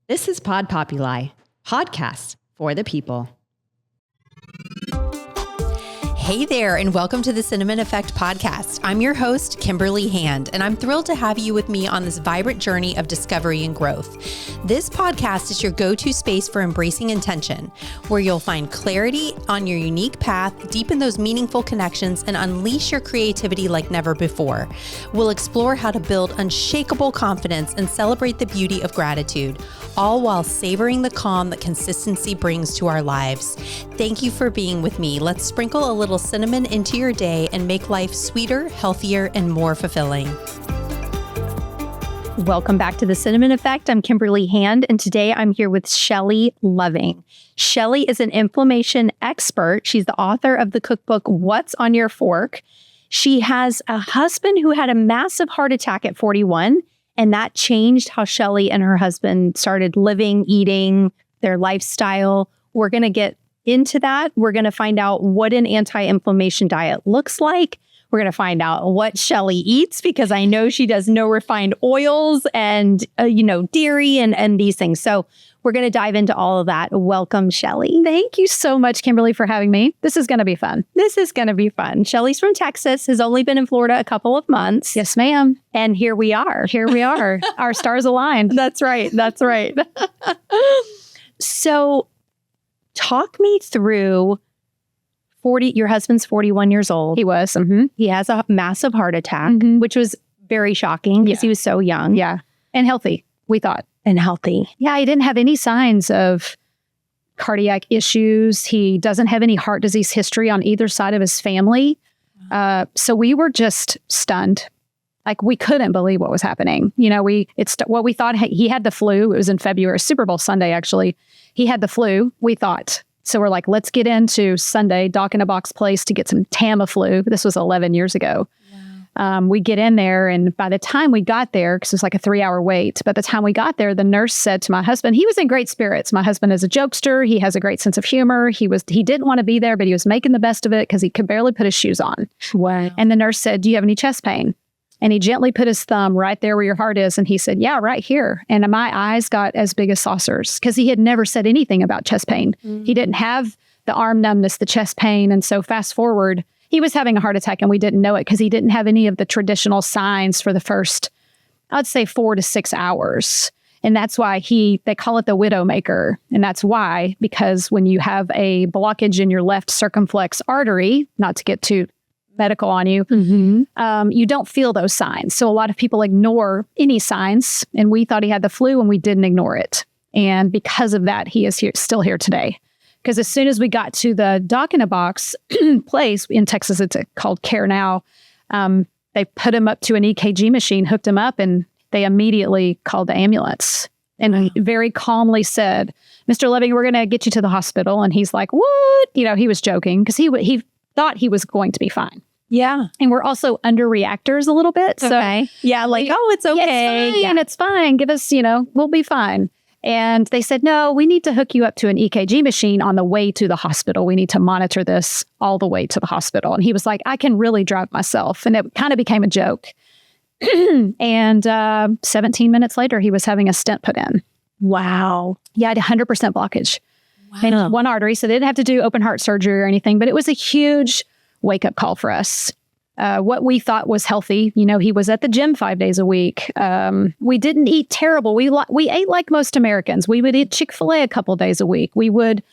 This is Pod Populi, podcast for the people. Hey there, and welcome to the Cinnamon Effect podcast. I'm your host, Kimberly Hand, and I'm thrilled to have you with me on this vibrant journey of discovery and growth. This podcast is your go-to space for embracing intention, where you'll find clarity on your unique path, deepen those meaningful connections, and unleash your creativity like never before. We'll explore how to build unshakable confidence and celebrate the beauty of gratitude, all while savoring the calm that consistency brings to our lives. Thank you for being with me. Let's sprinkle a little cinnamon into your day and make life sweeter, healthier, and more fulfilling. Welcome back to the Cinnamon Effect. I'm Kimberly Hand, and today I'm here with Shelley Loving. Shelley is an inflammation expert. She's the author of the cookbook, What's on Your Fork? She has a husband who had a massive heart attack at 41, and that changed how Shelley and her husband started living, eating, their lifestyle. We're going to get into that. We're going to find out what an anti-inflammation diet looks like. We're going to find out what Shelley eats, because I know she does no refined oils and, dairy and these things. So we're going to dive into all of that. Welcome, Shelley. Thank you so much, Kimberly, for having me. This is going to be fun. This is going to be fun. Shelley's from Texas, has only been in Florida a couple of months. Yes, ma'am. And here we are. Here we are. Our stars aligned. That's right. That's right. So talk me through your husband's 41 years old. He was. He has a massive heart attack, which was very shocking because he was so young. Yeah. And healthy, we thought. And healthy. Yeah, he didn't have any signs of cardiac issues. He doesn't have any heart disease history on either side of his family. So we were just stunned. Like, we couldn't believe what was happening. What we thought, he had the flu. It was in February, Super Bowl Sunday, actually. He had the flu, we thought. So we're like, let's get into Sunday, Doc in a Box place to get some Tamiflu. This was 11 years ago. Wow. We get in there, and by the time we got there, because it was like a 3-hour wait, by the time we got there, the nurse said to my husband, he was in great spirits. My husband is a jokester. He has a great sense of humor. He didn't want to be there, but he was making the best of it because he could barely put his shoes on. Wow. And the nurse said, do you have any chest pain? And he gently put his thumb right there where your heart is. And he said, yeah, right here. And my eyes got as big as saucers because he had never said anything about chest pain. He didn't have the arm numbness, the chest pain. And so fast forward, he was having a heart attack and we didn't know it because he didn't have any of the traditional signs for the first, I'd say 4 to 6 hours. And that's why they call it the widowmaker. And that's why, because when you have a blockage in your left circumflex artery, not to get too medical on you, you don't feel those signs. So a lot of people ignore any signs, and we thought he had the flu and we didn't ignore it. And because of that, he is still here today. Because as soon as we got to the Doc in a Box place in Texas, it's called Care Now, they put him up to an EKG machine, hooked him up, and they immediately called the ambulance and very calmly said, Mr. Loving, we're going to get you to the hospital. And he's like, what? He was joking because he thought he was going to be fine. Yeah. And we're also underreactors a little bit. Okay. So yeah, like, it's okay. It's fine. It's fine. Give us, we'll be fine. And they said, no, we need to hook you up to an EKG machine on the way to the hospital. We need to monitor this all the way to the hospital. And he was like, I can really drive myself. And it kind of became a joke. And 17 minutes later, he was having a stent put in. Wow. Yeah, I had 100% blockage. Wow. In one artery. So they didn't have to do open heart surgery or anything, but it was a huge wake-up call for us. What we thought was healthy, he was at the gym 5 days a week. We didn't eat terrible. We ate like most Americans. We would eat Chick-fil-A a couple days a week. We would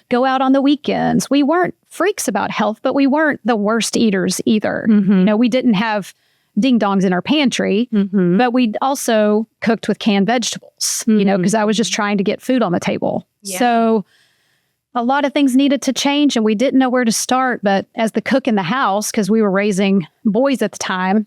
go out on the weekends. We weren't freaks about health, but we weren't the worst eaters either. We didn't have ding-dongs in our pantry, but we also cooked with canned vegetables, because I was just trying to get food on the table. Yeah. So a lot of things needed to change, and we didn't know where to start. But as the cook in the house, because we were raising boys at the time,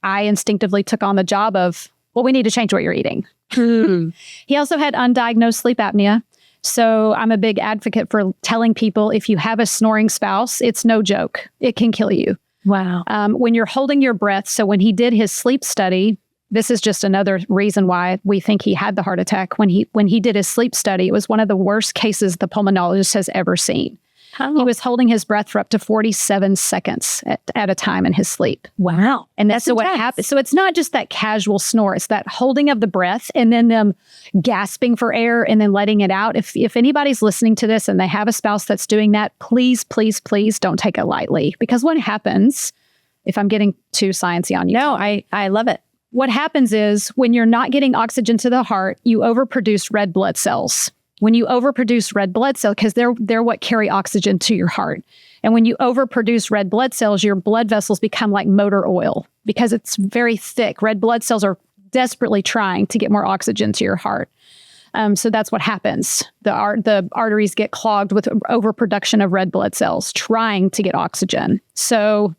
I instinctively took on the job of, well, we need to change what you're eating. He also had undiagnosed sleep apnea. So I'm a big advocate for telling people, if you have a snoring spouse, it's no joke. It can kill you. Wow. When you're holding your breath. So when he did his sleep study, this is just another reason why we think he had the heart attack. When he did his sleep study, it was one of the worst cases the pulmonologist has ever seen. He was holding his breath for up to 47 seconds at a time in his sleep. Wow. And that's what happens. So it's not just that casual snore. It's that holding of the breath and then them gasping for air and then letting it out. If anybody's listening to this and they have a spouse that's doing that, please, please, please don't take it lightly. Because what happens, if I'm getting too sciencey on you. No, I love it. What happens is when you're not getting oxygen to the heart, you overproduce red blood cells. When you overproduce red blood cells, because they're what carry oxygen to your heart. And when you overproduce red blood cells, your blood vessels become like motor oil because it's very thick. Red blood cells are desperately trying to get more oxygen to your heart. So that's what happens. The arteries get clogged with overproduction of red blood cells trying to get oxygen. So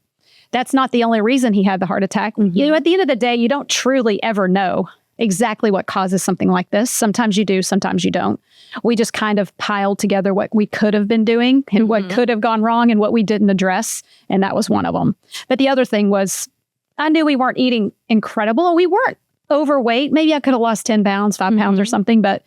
that's not the only reason he had the heart attack. You know, at the end of the day, you don't truly ever know exactly what causes something like this. Sometimes you do, sometimes you don't. We just kind of piled together what we could have been doing and what could have gone wrong and what we didn't address. And that was one of them. But the other thing was, I knew we weren't eating incredible. We weren't overweight. Maybe I could have lost 10 pounds, 5 pounds or something. But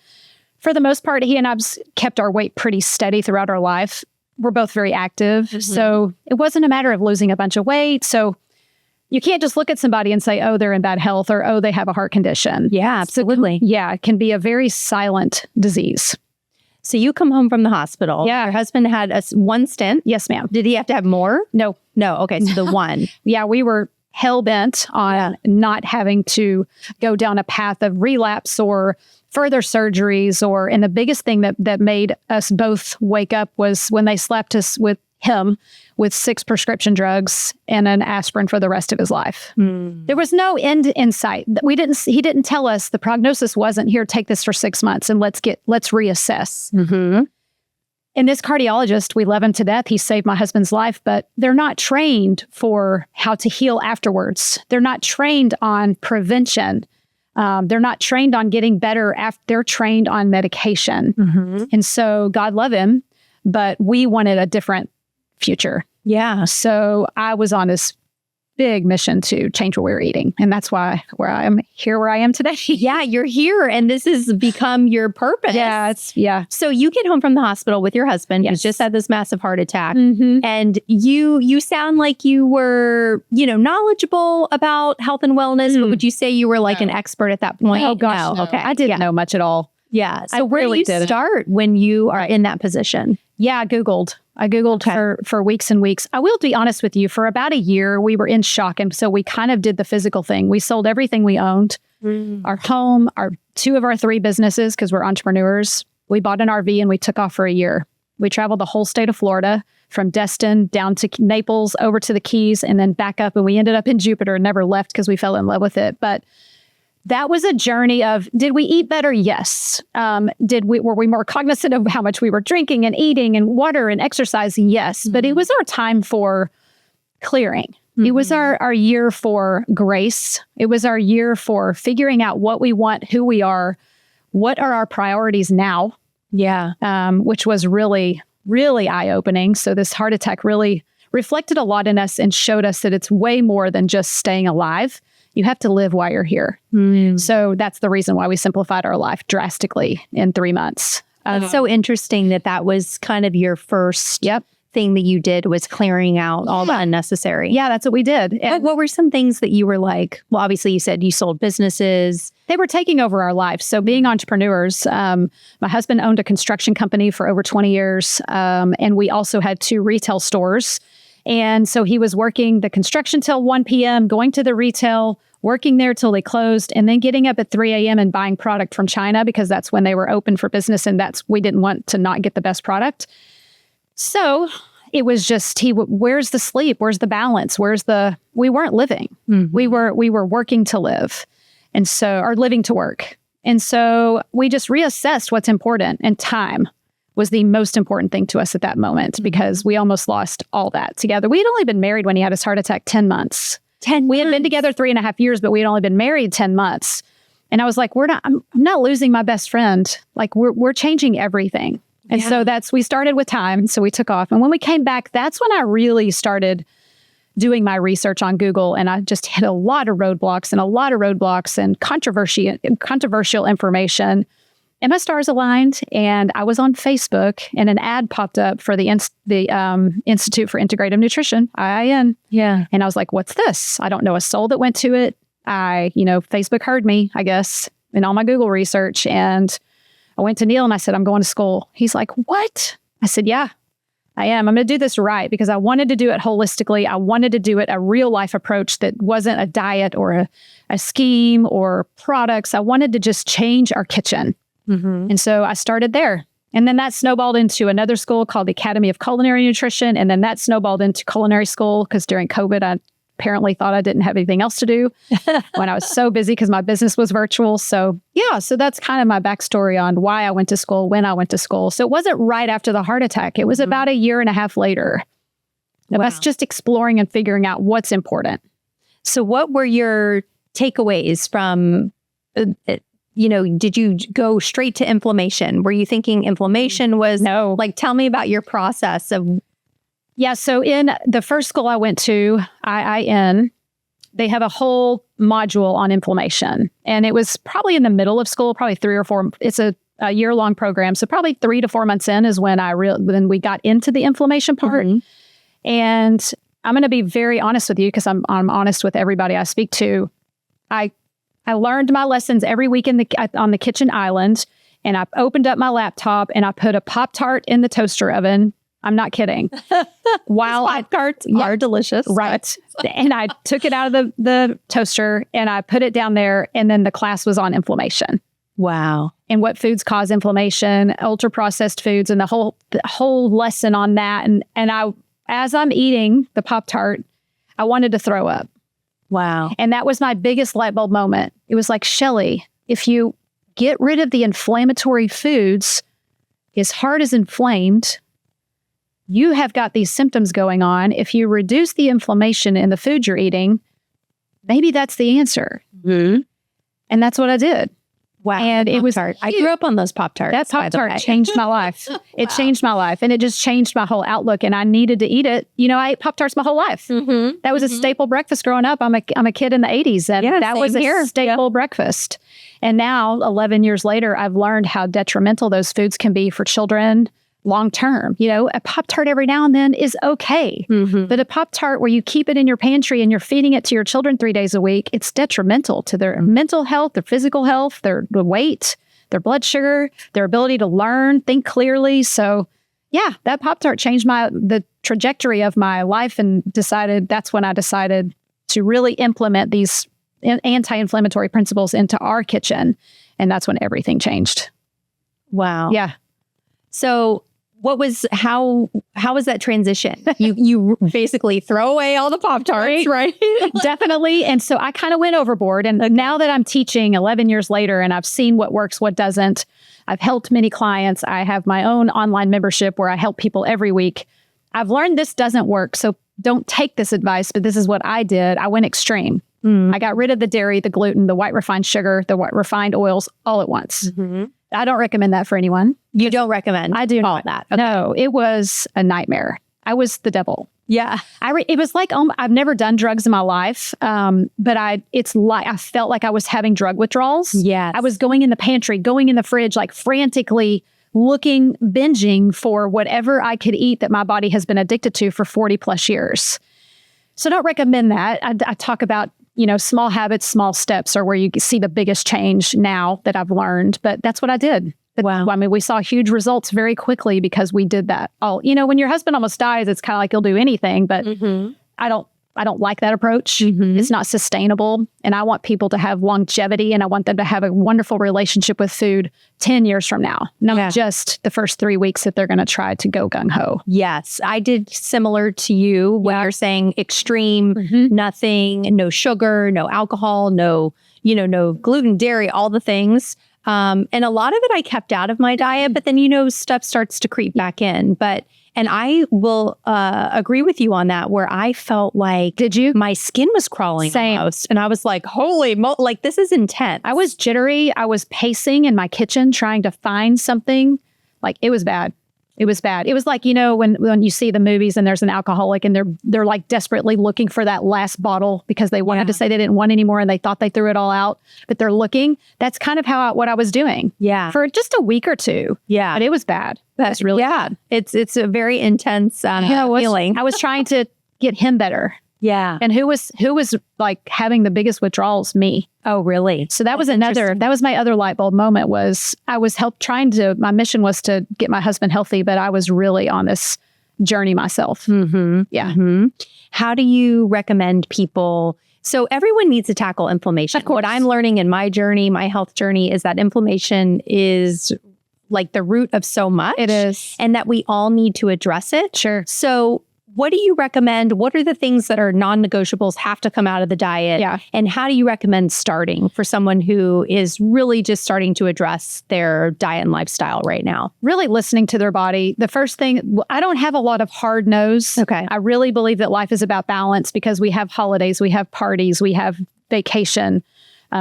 for the most part, he and I kept our weight pretty steady throughout our life. We're both very active. So it wasn't a matter of losing a bunch of weight. So you can't just look at somebody and say, oh, they're in bad health or, oh, they have a heart condition. Yeah, absolutely. Yeah, it can be a very silent disease. So you come home from the hospital. Yeah. Your husband had one stent. Yes, ma'am. Did he have to have more? No. No. Okay. So the one. Yeah, we were hell-bent on not having to go down a path of relapse or further surgeries. And the biggest thing that made us both wake up was when they slapped us with 6 prescription drugs and an aspirin for the rest of his life. There was no end in sight. He didn't tell us the prognosis wasn't here, take this for 6 months and let's reassess. And this cardiologist, we love him to death. He saved my husband's life, but they're not trained for how to heal afterwards. They're not trained on prevention. They're not trained on getting better after they're trained on medication. And so God love him, but we wanted a different future. Yeah. So I was on this big mission to change what we were eating. And that's why where I am today. Yeah, you're here and this has become your purpose. Yeah. So you get home from the hospital with your husband who's just had this massive heart attack. Mm-hmm. And you sound like you were, knowledgeable about health and wellness, but would you say you were like an expert at that point? Oh gosh. No. Okay. I didn't know much at all. Yeah. So I where really do you didn't. start when you are in that position? Yeah, I Googled for weeks and weeks. I will be honest with you, for about a year, we were in shock. And so we kind of did the physical thing. We sold everything we owned, our home, our 2 of our 3 businesses, because we're entrepreneurs. We bought an RV and we took off for a year. We traveled the whole state of Florida, from Destin down to Naples, over to the Keys, and then back up. And we ended up in Jupiter and never left because we fell in love with it. But that was a journey of, did we eat better? Yes. Were we more cognizant of how much we were drinking and eating and water and exercise? Yes. But it was our time for clearing. It was our year for grace. It was our year for figuring out what we want, who we are, what are our priorities now. Yeah. Which was really, really eye-opening. So this heart attack really reflected a lot in us and showed us that it's way more than just staying alive. You have to live while you're here. So that's the reason why we simplified our life drastically in 3 months. It's so interesting that was kind of your first thing that you did, was clearing out all the unnecessary. Yeah, that's what we did. What were some things that you were like, well, obviously you said you sold businesses. They were taking over our lives. So being entrepreneurs, my husband owned a construction company for over 20 years. And we also had 2 retail stores. And so he was working the construction till 1 p.m., going to the retail, working there till they closed, and then getting up at 3 a.m. and buying product from China because that's when they were open for business. And we didn't want to not get the best product. So it was just, where's the sleep? Where's the balance? We weren't living. We were working to live. And so, or living to work. And so we just reassessed what's important, and time was the most important thing to us at that moment because we almost lost all that together. We had only been married when he had his heart attack 10 months. We had been together 3.5 years, but we had only been married 10 months. And I was like, I'm not losing my best friend. Like we're changing everything. And so we started with time. So we took off. And when we came back, that's when I really started doing my research on Google. And I just hit a lot of roadblocks and controversial information. and my stars aligned. And I was on Facebook, and an ad popped up for the Institute for Integrative Nutrition, IIN. Yeah. And I was like, what's this? I don't know a soul that went to it. Facebook heard me, I guess, in all my Google research. And I went to Neil and I said, I'm going to school. He's like, what? I said, yeah, I am. I'm going to do this right, because I wanted to do it holistically. I wanted to do it a real life approach that wasn't a diet or a scheme or products. I wanted to just change our kitchen. Mm-hmm. And so I started there. And then that snowballed into another school called the Academy of Culinary Nutrition. And then that snowballed into culinary school, because during COVID, I apparently thought I didn't have anything else to do when I was so busy because my business was virtual. So yeah, so that's kind of my backstory on why I went to school, when I went to school. So it wasn't right after the heart attack. It was about a year and a half later. Wow. That's just exploring and figuring out what's important. So what were your takeaways from, did you go straight to inflammation? Were you thinking inflammation was, no, like, tell me about your process of. Yeah. So in the first school I went to, IIN, they have a whole module on inflammation. And it was probably in the middle of school, probably 3 or 4. It's a year-long program. So probably 3 to 4 months in is when when we got into the inflammation part. Mm-hmm. And I'm going to be very honest with you, because I'm honest with everybody I speak to. I learned my lessons every week on the kitchen island. And I opened up my laptop and I put a Pop Tart in the toaster oven. I'm not kidding. While Pop Tarts are delicious. Right. And I took it out of the toaster and I put it down there. And then the class was on inflammation. Wow. And what foods cause inflammation, ultra processed foods, and the whole lesson on that. And as I'm eating the Pop Tart, I wanted to throw up. Wow. And that was my biggest light bulb moment. It was like, Shelley, if you get rid of the inflammatory foods, his heart is inflamed. You have got these symptoms going on. If you reduce the inflammation in the food you're eating, maybe that's the answer. Mm-hmm. And that's what I did. Wow. And it was hard. I grew up on those Pop Tarts. That Pop Tart changed my life. It changed my life. And it just changed my whole outlook. And I needed to eat it. I ate Pop Tarts my whole life. Mm-hmm. That was a staple breakfast growing up. I'm a kid in the 80s. And that was a staple breakfast. And now, 11 years later, I've learned how detrimental those foods can be for children long term. A Pop Tart every now and then is okay. Mm-hmm. But a Pop Tart where you keep it in your pantry and you're feeding it to your children 3 days a week, it's detrimental to their mental health, their physical health, their weight, their blood sugar, their ability to learn, think clearly. So yeah, that Pop Tart changed the trajectory of my life, and that's when I decided to really implement these anti-inflammatory principles into our kitchen. And that's when everything changed. Wow. Yeah. So how was that transition? You basically throw away all the Pop Tarts, right? Definitely. And so I kind of went overboard. And now that I'm teaching 11 years later and I've seen what works, what doesn't, I've helped many clients. I have my own online membership where I help people every week. I've learned this doesn't work. So don't take this advice, but this is what I did. I went extreme. I got rid of the dairy, the gluten, the white refined sugar, the white refined oils all at once. Mm-hmm. I don't recommend that for anyone. You don't recommend? I do all not. That. Okay. No, it was a nightmare. I was the devil. Yeah. It was like, I've never done drugs in my life, but I felt like I was having drug withdrawals. Yes. I was going in the pantry, going in the fridge, like frantically looking, binging for whatever I could eat that my body has been addicted to for 40 plus years. So I don't recommend that. I talk about, small habits, small steps are where you see the biggest change now that I've learned. But that's what I did. Wow. I mean, we saw huge results very quickly because we did that. When your husband almost dies, it's kind of like you'll do anything. But I don't like that approach. Mm-hmm. It's not sustainable. And I want people to have longevity, and I want them to have a wonderful relationship with food 10 years from now, not just the first 3 weeks that they're going to try to go gung-ho. Yes. I did similar to you when you're saying extreme, nothing, no sugar, no alcohol, no gluten, dairy, all the things. And a lot of it I kept out of my diet, but then, stuff starts to creep back in. And I will agree with you on that, where I felt like, did you? My skin was crawling almost. And I was like, this is intense. I was jittery. I was pacing in my kitchen trying to find something. Like, it was bad. It was bad. It was like, when you see the movies and there's an alcoholic and they're like desperately looking for that last bottle because they wanted to say they didn't want any more and they thought they threw it all out, but they're looking. That's kind of what I was doing. Yeah. For just a week or two. Yeah. But it was bad. That's really bad. It's a very intense feeling. I was trying to get him better. Yeah. And who was like having the biggest withdrawals? Me. Oh, really? So that was my other light bulb moment was my mission was to get my husband healthy, but I was really on this journey myself. Mm-hmm. Yeah. Mm-hmm. How do you recommend people? So everyone needs to tackle inflammation. Of course. What I'm learning in my journey, my health journey, is that inflammation is like the root of so much. It is. And that we all need to address it. Sure. So what do you recommend? What are the things that are non-negotiables, have to come out of the diet? Yeah. And how do you recommend starting for someone who is really just starting to address their diet and lifestyle right now? Really listening to their body. The first thing, I don't have a lot of hard no's. Okay. I really believe that life is about balance because we have holidays, we have parties, we have vacation,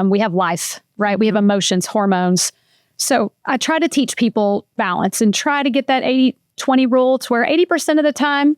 we have life, right? We have emotions, hormones. So I try to teach people balance and try to get that 80-20 rule to where 80% of the time,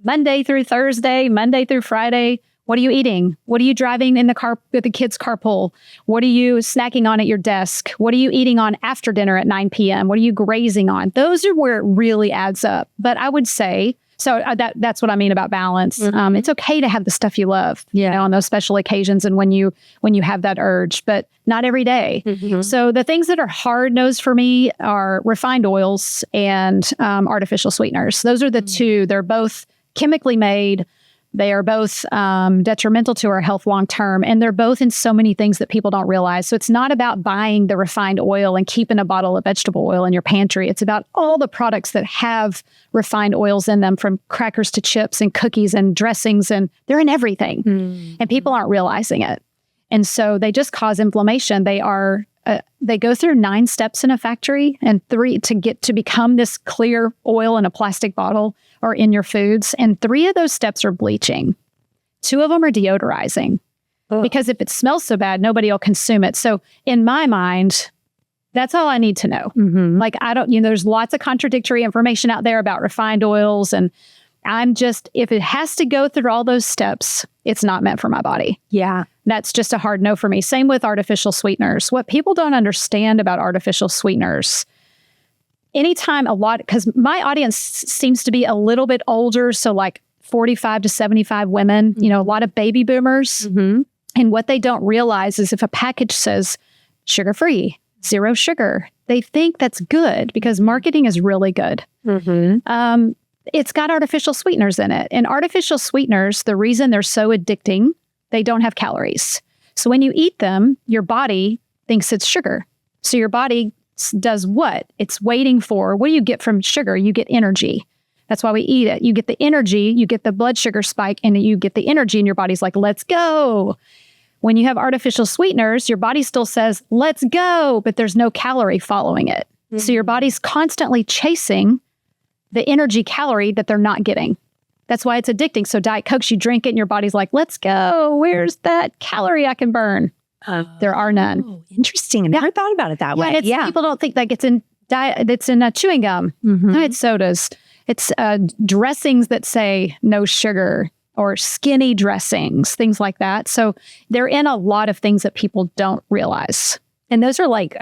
Monday through Thursday, Monday through Friday, what are you eating? What are you driving in the car with the kids' carpool? What are you snacking on at your desk? What are you eating on after dinner at 9 p.m.? What are you grazing on? Those are where it really adds up. But I would say, that's what I mean about balance. Mm-hmm. It's okay to have the stuff you love, Yeah. on those special occasions and when you have that urge, but not every day. Mm-hmm. So the things that are hard nosed for me are refined oils and artificial sweeteners. Those are the two. They're both chemically made. They are both detrimental to our health long term, and they're both in so many things that people don't realize. So it's not about buying the refined oil and keeping a bottle of vegetable oil in your pantry. It's about all the products that have refined oils in them, from crackers to chips and cookies and dressings, and they're in everything. And people aren't realizing it. And so they just cause inflammation. They go through 9 steps in a factory and 3 to become this clear oil in a plastic bottle or in your foods. And 3 of those steps are bleaching. 2 of them are deodorizing. Ugh. Because if it smells so bad, nobody will consume it. So in my mind, that's all I need to know. Mm-hmm. Like, there's lots of contradictory information out there about refined oils. And if it has to go through all those steps, it's not meant for my body. Yeah. That's just a hard no for me. Same with artificial sweeteners. What people don't understand about artificial sweeteners, because my audience seems to be a little bit older, so like 45 to 75 women, a lot of baby boomers. Mm-hmm. And what they don't realize is if a package says sugar-free, 0 sugar, they think that's good because marketing is really good. Mm-hmm. It's got artificial sweeteners in it. And artificial sweeteners, the reason they're so addicting, they don't have calories. So when you eat them, your body thinks it's sugar. So your body does what? It's waiting for, what do you get from sugar? You get energy. That's why we eat it. You get the energy, you get the blood sugar spike, and you get the energy, and your body's like, let's go. When you have artificial sweeteners, your body still says, let's go, but there's no calorie following it. Mm-hmm. So your body's constantly chasing the energy calorie that they're not getting. That's why it's addicting. So Diet Cokes, you drink it and your body's like, let's go. Where's that calorie I can burn? There are none. Oh, interesting. I never thought about it that way. People don't think that it's in diet. It's in chewing gum. Mm-hmm. No, it's sodas. It's dressings that say no sugar or skinny dressings, things like that. So they're in a lot of things that people don't realize. And those are like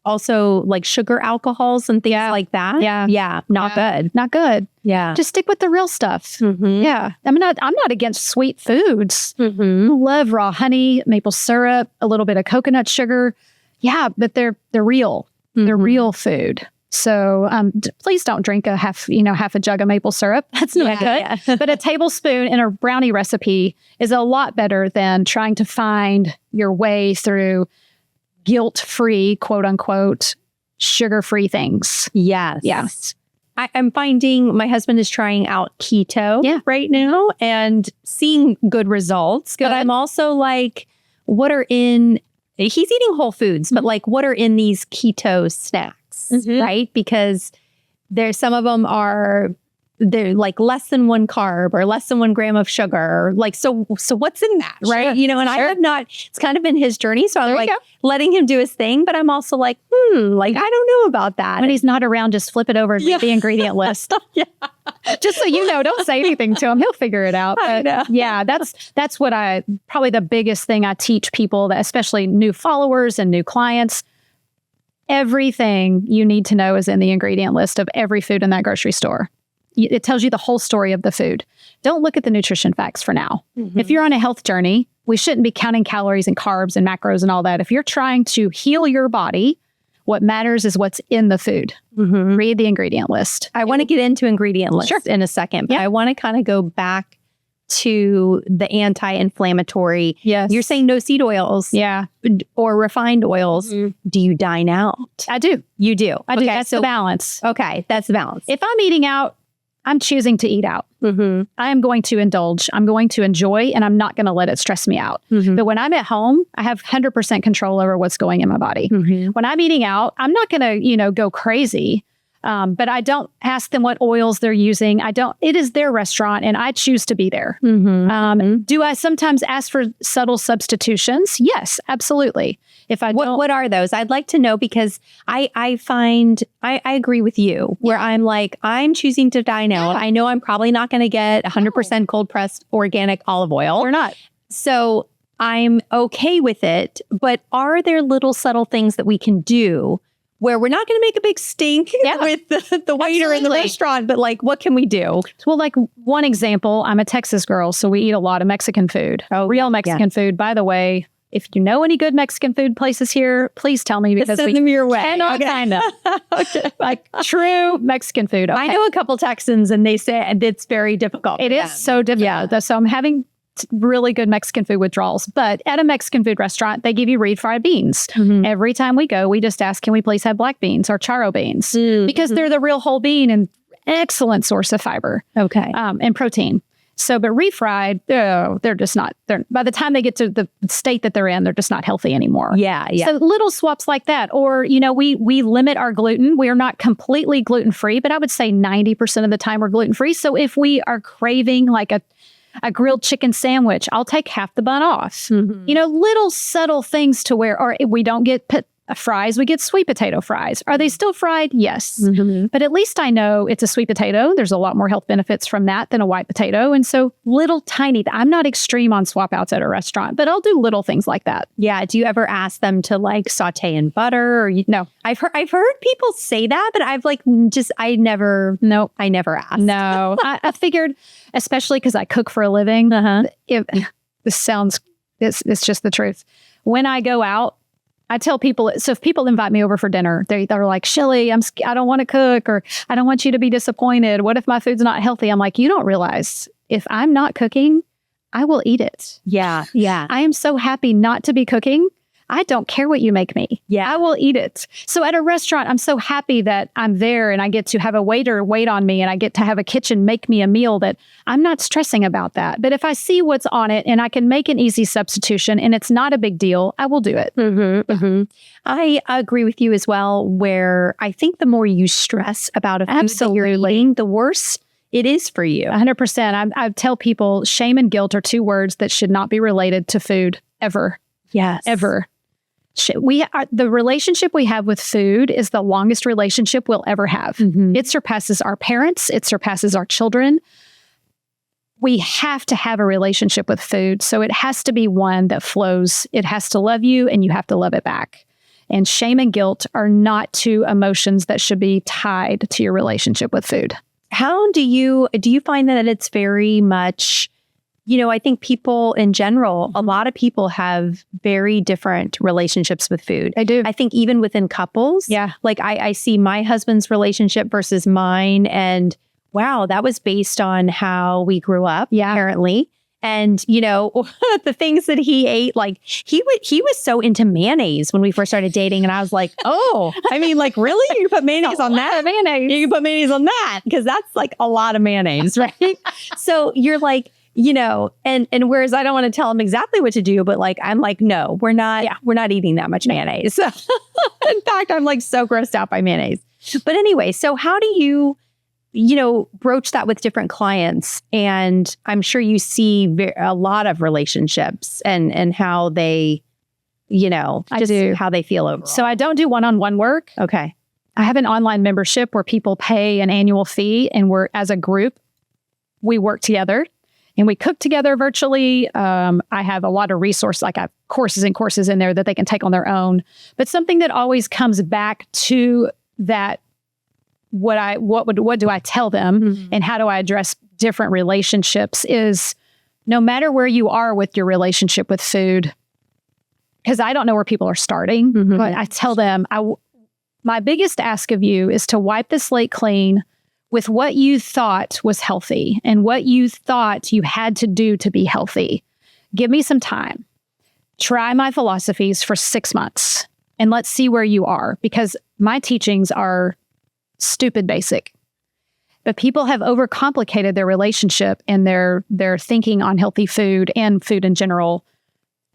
also like sugar alcohols and things like that. Yeah. Yeah. Not good. Not good. Yeah. Just stick with the real stuff. Mm-hmm. Yeah. I'm not against sweet foods. Mm-hmm. I love raw honey, maple syrup, a little bit of coconut sugar. Yeah, but they're real. Mm-hmm. They're real food. So please don't drink half a jug of maple syrup. That's not good. Yeah. But a tablespoon in a brownie recipe is a lot better than trying to find your way through guilt-free, quote unquote, sugar-free things. Yes. Yes. I'm finding my husband is trying out keto right now and seeing good results. But I'm also like, he's eating whole foods, but like, what are in these keto snacks, right? Because some of them are they're like less than 1 carb or less than 1 gram of sugar. Or like, so what's in that? Right. Sure. You know, and I have not, it's kind of been his journey. So I'm There like you go. letting him do his thing, but I'm also like, like, I don't know about that. When he's not around, just flip it over and read the ingredient list. Just so you know, don't say anything to him. He'll figure it out. I know. Yeah, that's what probably the biggest thing I teach people, that especially new followers and new clients. Everything you need to know is in the ingredient list of every food in that grocery store. It tells you the whole story of the food. Don't look at the nutrition facts for now. If you're on a health journey, we shouldn't be counting calories and carbs and macros and all that. If you're trying to heal your body, what matters is what's in the food. Read the ingredient list. I want to get into ingredient lists in a second, but I want to kind of go back to the anti-inflammatory. Yes. You're saying no seed oils or refined oils. Do you dine out? I do. You do. I do. That's the balance. Okay. That's the balance. If I'm eating out, I'm choosing to eat out. I am going to indulge. I'm going to enjoy, and I'm not going to let it stress me out. But when I'm at home, I have 100% control over what's going in my body. When I'm eating out, I'm not going to, go crazy. But I don't ask them what oils they're using. It is their restaurant and I choose to be there. Do I sometimes ask for subtle substitutions? Yes, absolutely. If I don't, what are those? I'd like to know, because I find I agree with you where I'm like, I'm choosing to dine out. I know I'm probably not going to get 100% cold pressed organic olive oil. we're not. So I'm okay with it. But are there little subtle things that we can do where we're not going to make a big stink with the waiter in the restaurant, but like, what can we do? Well, like one example, I'm a Texas girl, so we eat a lot of Mexican food. Real Mexican food. By the way, if you know any good Mexican food places here, please tell me, because send them your way. cannot find them. Like true Mexican food. I know a couple Texans and they say it's very difficult. It is so difficult. So I'm having really good Mexican food withdrawals. But at a Mexican food restaurant, they give you refried beans. Every time we go, we just ask, can we please have black beans or charro beans? Because they're the real whole bean and excellent source of fiber. And protein. So, but refried, they're just not, by the time they get to the state that they're in, they're just not healthy anymore. So little swaps like that. Or, we limit our gluten. We are not completely gluten-free, but I would say 90% of the time we're gluten-free. So if we are craving like a grilled chicken sandwich, I'll take half the bun off. Little subtle things to where, or we don't get fries, we get sweet potato fries. Are they still fried? Yes. But at least I know it's a sweet potato. There's a lot more health benefits from that than a white potato. And so little tiny, I'm not extreme on swap outs at a restaurant, but I'll do little things like that. Yeah. Do you ever ask them to like saute in butter or No. I've heard people say that, but I've I never asked. No, I figured, especially because I cook for a living, it's just the truth. When I go out, I tell people, so if people invite me over for dinner, they're like, Shelley, I don't want to cook, or I don't want you to be disappointed. What if my food's not healthy? I'm like, you don't realize if I'm not cooking, I will eat it. Yeah. I am so happy not to be cooking. I don't care what you make me. I will eat it. So at a restaurant, I'm so happy that I'm there and I get to have a waiter wait on me and I get to have a kitchen make me a meal that I'm not stressing about that. But if I see what's on it and I can make an easy substitution and it's not a big deal, I will do it. I agree with you as well, where I think the more you stress about a food that you're eating, the worse it is for you. 100%. I tell people shame and guilt are 2 words that should not be related to food ever. Yes. Ever. The relationship we have with food is the longest relationship we'll ever have. It surpasses our parents. It surpasses our children. We have to have a relationship with food. So it has to be one that flows. It has to love you and you have to love it back. And shame and guilt are not 2 emotions that should be tied to your relationship with food. How do you find that it's very much, I think people in general, a lot of people have very different relationships with food. They do. I think even within couples. Like I see my husband's relationship versus mine, and wow, that was based on how we grew up, apparently. And, the things that he ate, like he was so into mayonnaise when we first started dating. And I was like, oh, I mean, like, really? You put mayonnaise on that? You can put mayonnaise on that, because that's like a lot of mayonnaise, right? So you're like, and whereas I don't want to tell him exactly what to do, but like, I'm like, no, we're not eating that much mayonnaise. In fact, I'm like so grossed out by mayonnaise. But anyway, so how do you broach that with different clients, and I'm sure you see a lot of relationships and how they, how they feel overall. So I don't do one-on-one work. Okay. I have an online membership where people pay an annual fee, and we're, as a group, we work together and we cook together virtually. I have a lot of resources, like I have courses and courses in there that they can take on their own. But something that always comes back to that, what do I tell them and how do I address different relationships is no matter where you are with your relationship with food, because I don't know where people are starting, but I tell them, my biggest ask of you is to wipe the slate clean with what you thought was healthy and what you thought you had to do to be healthy. Give me some time. Try my philosophies for 6 months and let's see where you are, because my teachings are stupid basic. But people have overcomplicated their relationship and their thinking on healthy food and food in general,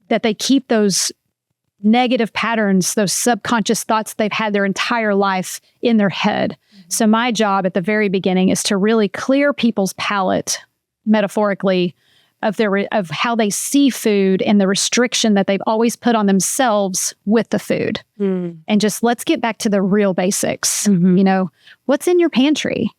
that they keep those negative patterns, those subconscious thoughts they've had their entire life in their head. So my job at the very beginning is to really clear people's palate, metaphorically, of how they see food and the restriction that they've always put on themselves with the food. And just let's get back to the real basics. What's in your pantry?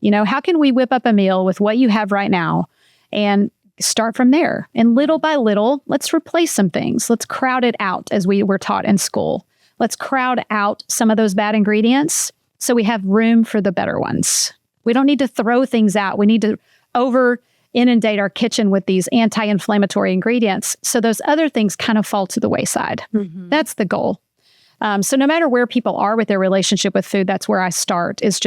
How can we whip up a meal with what you have right now and start from there? And little by little, let's replace some things. Let's crowd it out as we were taught in school. Let's crowd out some of those bad ingredients so we have room for the better ones. We don't need to throw things out. We need to inundate our kitchen with these anti-inflammatory ingredients so those other things kind of fall to the wayside. That's the goal. So no matter where people are with their relationship with food, that's where I start, is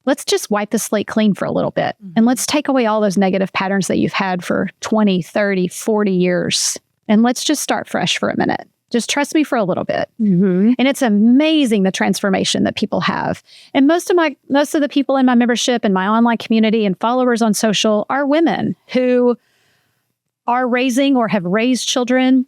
let's just wipe the slate clean for a little bit. And let's take away all those negative patterns that you've had for 20, 30, 40 years. And let's just start fresh for a minute. Just trust me for a little bit. And it's amazing the transformation that people have. And most of the people in my membership and my online community and followers on social are women who are raising or have raised children,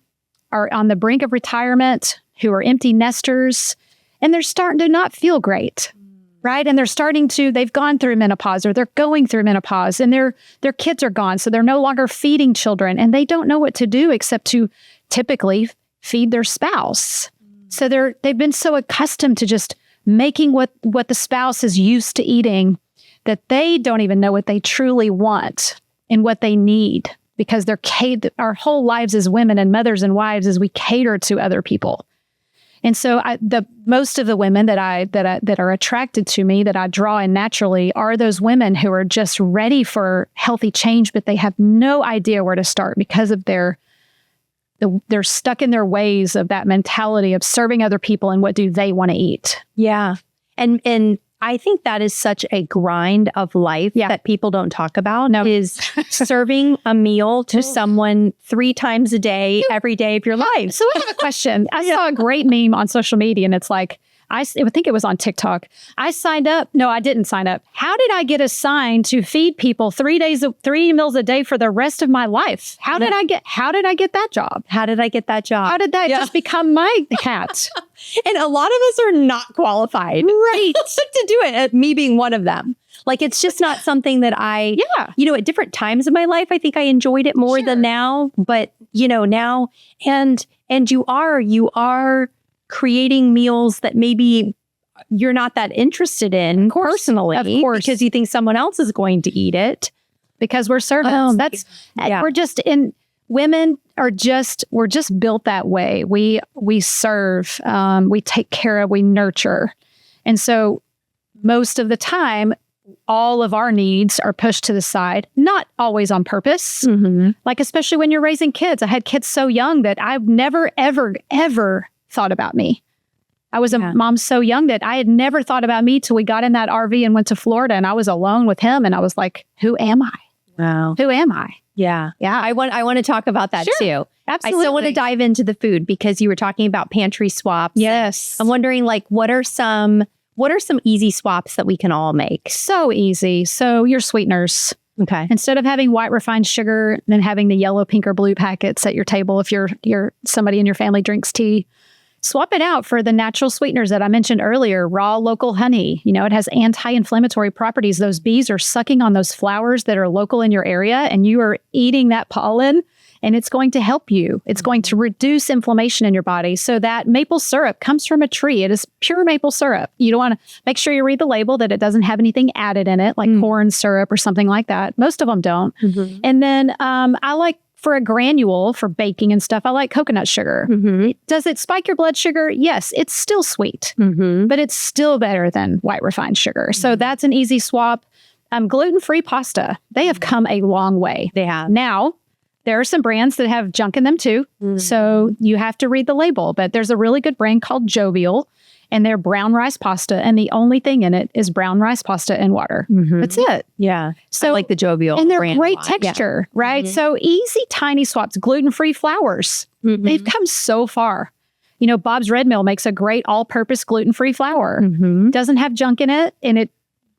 are on the brink of retirement, who are empty nesters, and they're starting to not feel great. Right? And they've gone through menopause, or they're going through menopause, and their kids are gone. So they're no longer feeding children, and they don't know what to do except to typically feed their spouse. So they've been so accustomed to just making what the spouse is used to eating that they don't even know what they truly want and what they need, because our whole lives as women and mothers and wives is we cater to other people. And so most of the women that are attracted to me, that I draw in naturally, are those women who are just ready for healthy change, but they have no idea where to start because of they're stuck in their ways of that mentality of serving other people and what do they want to eat. Yeah. And I think that is such a grind of life that people don't talk about, is serving a meal to someone 3 times a day, every day of your life. So I have a question. I saw a great meme on social media, and it's like, I think it was on TikTok. I signed up. No, I didn't sign up. How did I get assigned to feed people 3 meals a day for the rest of my life? How did I get that job? How did I get that job? How did that just become my hat? And a lot of us are not qualified to do it, me being one of them. Like, it's just not something that I, at different times in my life, I think I enjoyed it more than now. But, now, and you are creating meals that maybe you're not that interested in personally, of course, because you think someone else is going to eat it. Because we're servants. Women we're just built that way. We serve, we take care of, we nurture. And so most of the time, all of our needs are pushed to the side, not always on purpose. Like, especially when you're raising kids. I had kids so young that I've never, ever, ever thought about me. I was a mom so young that I had never thought about me till we got in that RV and went to Florida, and I was alone with him, and I was like, who am I? Wow. Who am I? Yeah. I want to talk about that too. Absolutely. I still want to dive into the food, because you were talking about pantry swaps. Yes. I'm wondering, like, what are some easy swaps that we can all make? So easy. So your sweeteners. Okay. Instead of having white refined sugar and having the yellow, pink, or blue packets at your table, if you're somebody in your family drinks tea, swap it out for the natural sweeteners that I mentioned earlier, raw local honey. It has anti-inflammatory properties. Those bees are sucking on those flowers that are local in your area, and you are eating that pollen, and it's going to help you. It's going to reduce inflammation in your body. So that maple syrup comes from a tree. It is pure maple syrup. You don't want to make sure you read the label that it doesn't have anything added in it, like corn syrup or something like that. Most of them don't. And then I like, for a granule for baking and stuff, I like coconut sugar. Does it spike your blood sugar? Yes, it's still sweet, but it's still better than white refined sugar. So that's an easy swap. Gluten-free pasta, they have come a long way. They have. Now, there are some brands that have junk in them too. So you have to read the label, but there's a really good brand called Jovial, and they're brown rice pasta. And the only thing in it is brown rice pasta and water. That's it. Yeah. So I like the Jovial and they're brand great texture, right? So easy, tiny swaps, gluten-free flours. They've come so far. Bob's Red Mill makes a great all-purpose gluten-free flour. Doesn't have junk in it, and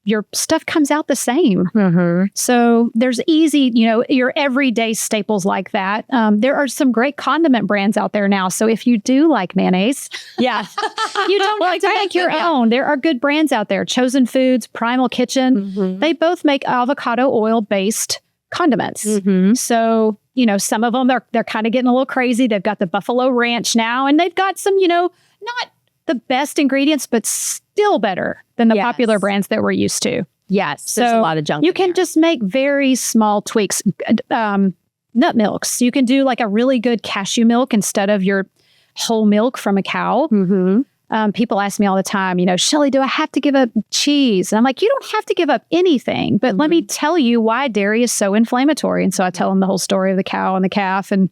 your stuff comes out the same. So there's easy, your everyday staples like that. There are some great condiment brands out there now. So if you do like mayonnaise, you don't have to make your own. There are good brands out there. Chosen Foods, Primal Kitchen. They both make avocado oil-based condiments. So, some of them, they're kind of getting a little crazy. They've got the Buffalo Ranch now, and they've got some, not the best ingredients, but still better than the popular brands that we're used to. Yes. So there's a lot of junk. You can just make very small tweaks. Nut milks. You can do like a really good cashew milk instead of your whole milk from a cow. People ask me all the time, Shelley, do I have to give up cheese? And I'm like, you don't have to give up anything, but let me tell you why dairy is so inflammatory. And so I tell them the whole story of the cow and the calf, and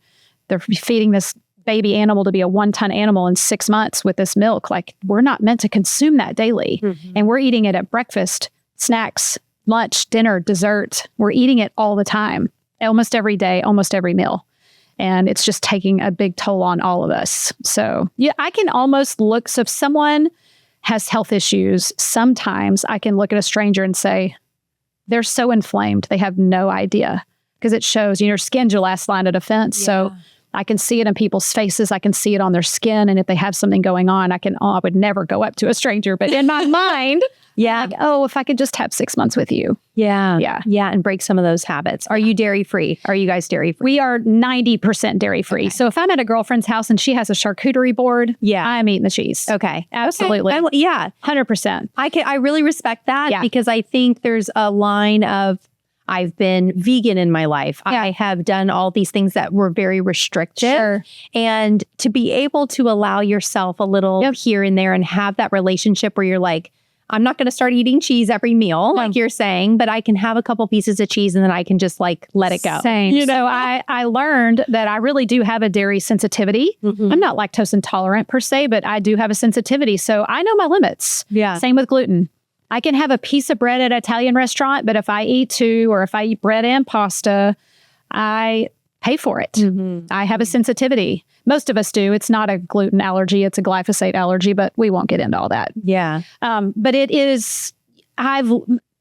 they're feeding this baby animal to be a 1-ton animal in 6 months with this milk. Like, we're not meant to consume that daily. And we're eating it at breakfast, snacks, lunch, dinner, dessert. We're eating it all the time, almost every day, almost every meal. And it's just taking a big toll on all of us. So I can almost look. So if someone has health issues, sometimes I can look at a stranger and say, they're so inflamed. They have no idea, because it shows, your skin's your last line of defense. So I can see it in people's faces. I can see it on their skin. And if they have something going on, I would never go up to a stranger. But in my mind, like, if I could just have 6 months with you. Yeah. And break some of those habits. Are you dairy-free? Are you guys dairy-free? We are 90% dairy-free. So if I'm at a girlfriend's house and she has a charcuterie board, I'm eating the cheese. Okay. Absolutely. 100%. I really respect that, because I think there's a line of, I've been vegan in my life. I have done all these things that were very restrictive. And to be able to allow yourself a little here and there and have that relationship where you're like, I'm not going to start eating cheese every meal, like you're saying, but I can have a couple pieces of cheese and then I can just like let it go. Same. I learned that I really do have a dairy sensitivity. I'm not lactose intolerant per se, but I do have a sensitivity. So I know my limits. Same with gluten. I can have a piece of bread at an Italian restaurant, but if I eat 2 or if I eat bread and pasta, I pay for it. I have a sensitivity. Most of us do. It's not a gluten allergy. It's a glyphosate allergy, but we won't get into all that. But it is, I've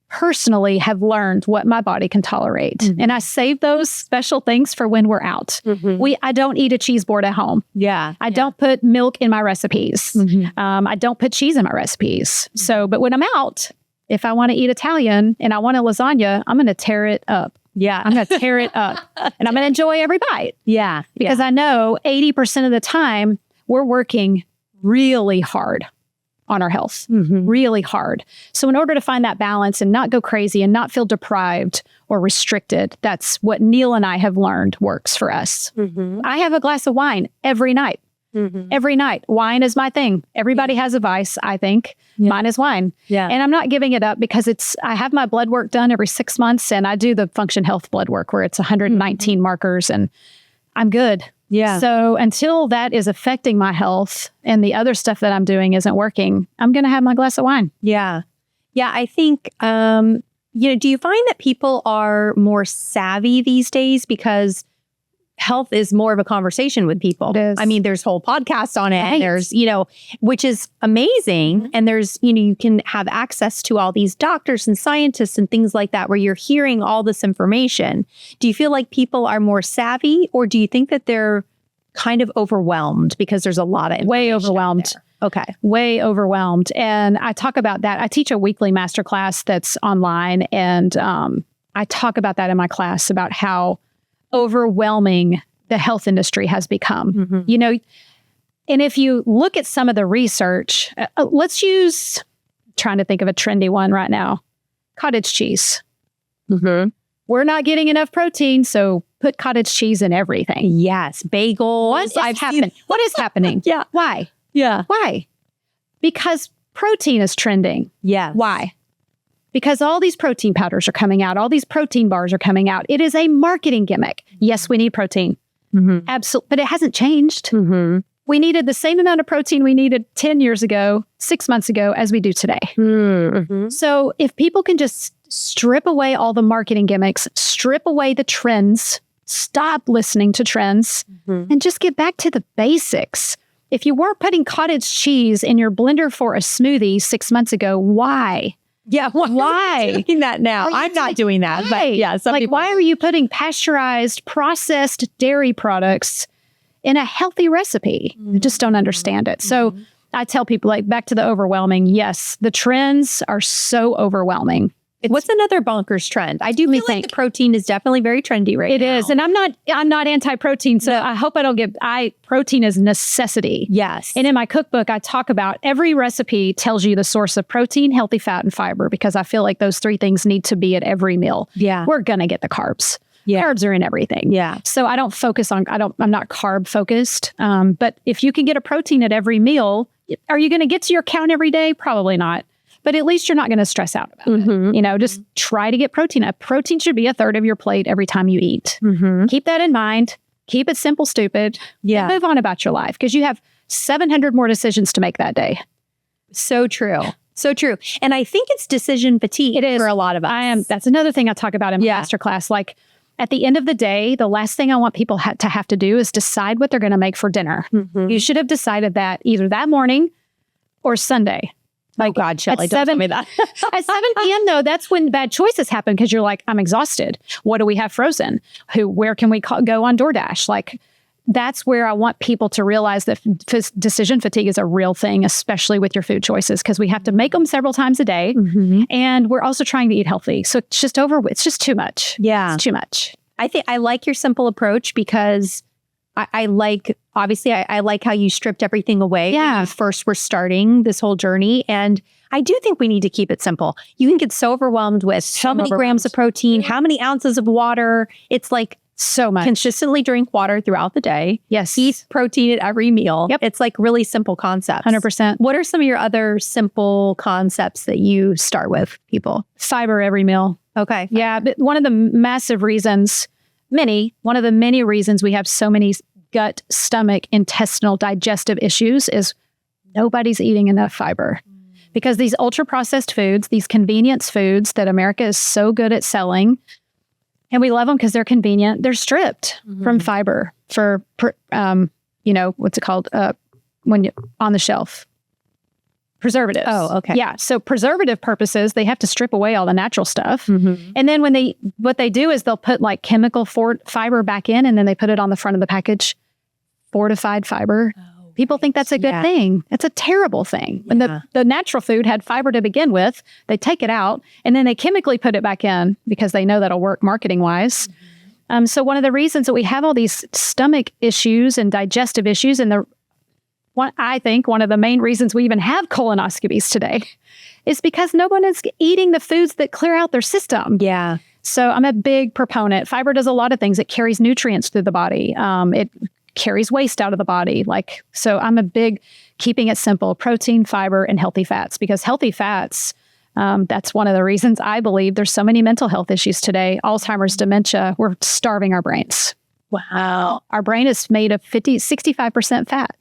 personally have learned what my body can tolerate. And I save those special things for when we're out. I don't eat a cheese board at home. I don't put milk in my recipes. I don't put cheese in my recipes. So, but when I'm out, if I want to eat Italian and I want a lasagna, I'm going to tear it up. I'm going to tear it up and I'm going to enjoy every bite. Because I know 80% of the time we're working really hard on our health, really hard. So in order to find that balance and not go crazy and not feel deprived or restricted, that's what Neil and I have learned works for us. I have a glass of wine every night. Every night. Wine is my thing. Everybody has a vice, I think. Mine is wine. And I'm not giving it up because I have my blood work done every 6 months, and I do the Function Health blood work where it's 119 markers and I'm good. So until that is affecting my health and the other stuff that I'm doing isn't working, I'm going to have my glass of wine. I think, do you find that people are more savvy these days because health is more of a conversation with people? It is. I mean, there's whole podcasts on it. And there's, which is amazing. And there's, you can have access to all these doctors and scientists and things like that where you're hearing all this information. Do you feel like people are more savvy, or do you think that they're kind of overwhelmed because there's a lot of way overwhelmed. Okay. Way overwhelmed. And I talk about that. I teach a weekly masterclass that's online. And I talk about that in my class about how overwhelming the health industry has become. Mm-hmm. You know, and if you look at some of the research, let's use, trying to think of a trendy one right now, cottage cheese. Mm-hmm. We're not getting enough protein, so put cottage cheese in everything. Yes. Bagels. What is happening? What is happening? Yeah. Why? Yeah. Why? Because protein is trending. Yeah. Why? Because all these protein powders are coming out. All these protein bars are coming out. It is a marketing gimmick. Yes, we need protein. Mm-hmm. Absolutely. But it hasn't changed. Mm-hmm. We needed the same amount of protein we needed 10 years ago, 6 months ago, as we do today. Mm-hmm. So if people can just strip away all the marketing gimmicks, strip away the trends, stop listening to trends, and just get back to the basics. If you weren't putting cottage cheese in your blender for a smoothie 6 months ago, why? Yeah. Why? Are you doing that now? I'm not doing that. But yeah. Why are you putting pasteurized, processed dairy products in a healthy recipe? I just don't understand it. So I tell people, like, back to the overwhelming. Yes, the trends are so overwhelming. What's another bonkers trend? I do feel like the protein is definitely very trendy right now. It is. And I'm not anti-protein, so I hope I don't get, protein is necessity. Yes. And in my cookbook, I talk about every recipe tells you the source of protein, healthy fat, and fiber, because I feel like those three things need to be at every meal. Yeah. We're going to get the carbs. Yeah. Carbs are in everything. Yeah. So I don't focus on, I'm not carb focused. But if you can get a protein at every meal, are you going to get to your count every day? Probably not. But at least you're not going to stress out about it. You know, just try to get protein. Protein should be a third of your plate every time you eat. Keep that in mind. Keep it simple, stupid. Yeah. And move on about your life, because you have 700 more decisions to make that day. So true. So true. And I think it's decision fatigue It is. for a lot of us. That's another thing I talk about in my masterclass. Like, at the end of the day, the last thing I want people to have to do is decide what they're going to make for dinner. You should have decided that either that morning or Sunday. Oh God, Shelley, don't tell me that. At 7 p.m. though, that's when bad choices happen, because you're like, I'm exhausted. What do we have frozen? Where can we go on DoorDash? Like, that's where I want people to realize that decision fatigue is a real thing, especially with your food choices, because we have to make them several times a day. And we're also trying to eat healthy. So it's just it's just too much. Yeah. It's too much. I like your simple approach, because I like how you stripped everything away. Yeah. When you first were starting this whole journey. And I do think we need to keep it simple. You can get so overwhelmed with so many grams of protein, how many ounces of water. It's like so much. Consistently drink water throughout the day. Yes. Eat protein at every meal. Yep. It's like really simple concepts. 100%. What are some of your other simple concepts that you start with people? Fiber every meal. Okay. Yeah. But one of the massive reasons, one of the many reasons we have so many gut, stomach, intestinal, digestive issues is nobody's eating enough fiber. Because these ultra-processed foods, these convenience foods that America is so good at selling, and we love them because they're convenient, they're stripped from fiber for, what's it called when you on the shelf? Preservatives. Oh, okay. Yeah. So preservative purposes, they have to strip away all the natural stuff. And then what they do is they'll put like chemical fiber back in, and then they put it on the front of the package. Fortified fiber. People think that's a good thing. It's a terrible thing. When the natural food had fiber to begin with, they take it out and then they chemically put it back in because they know that'll work marketing wise. So one of the reasons that we have all these stomach issues and digestive issues, and I think one of the main reasons we even have colonoscopies today is because no one is eating the foods that clear out their system. Yeah. So I'm a big proponent. Fiber does a lot of things. It carries nutrients through the body. It carries waste out of the body. So I'm a big keeping it simple: protein, fiber, and healthy fats, because healthy fats, that's one of the reasons I believe there's so many mental health issues today. Alzheimer's, dementia, we're starving our brains. Wow. Our brain is made of 65% fat.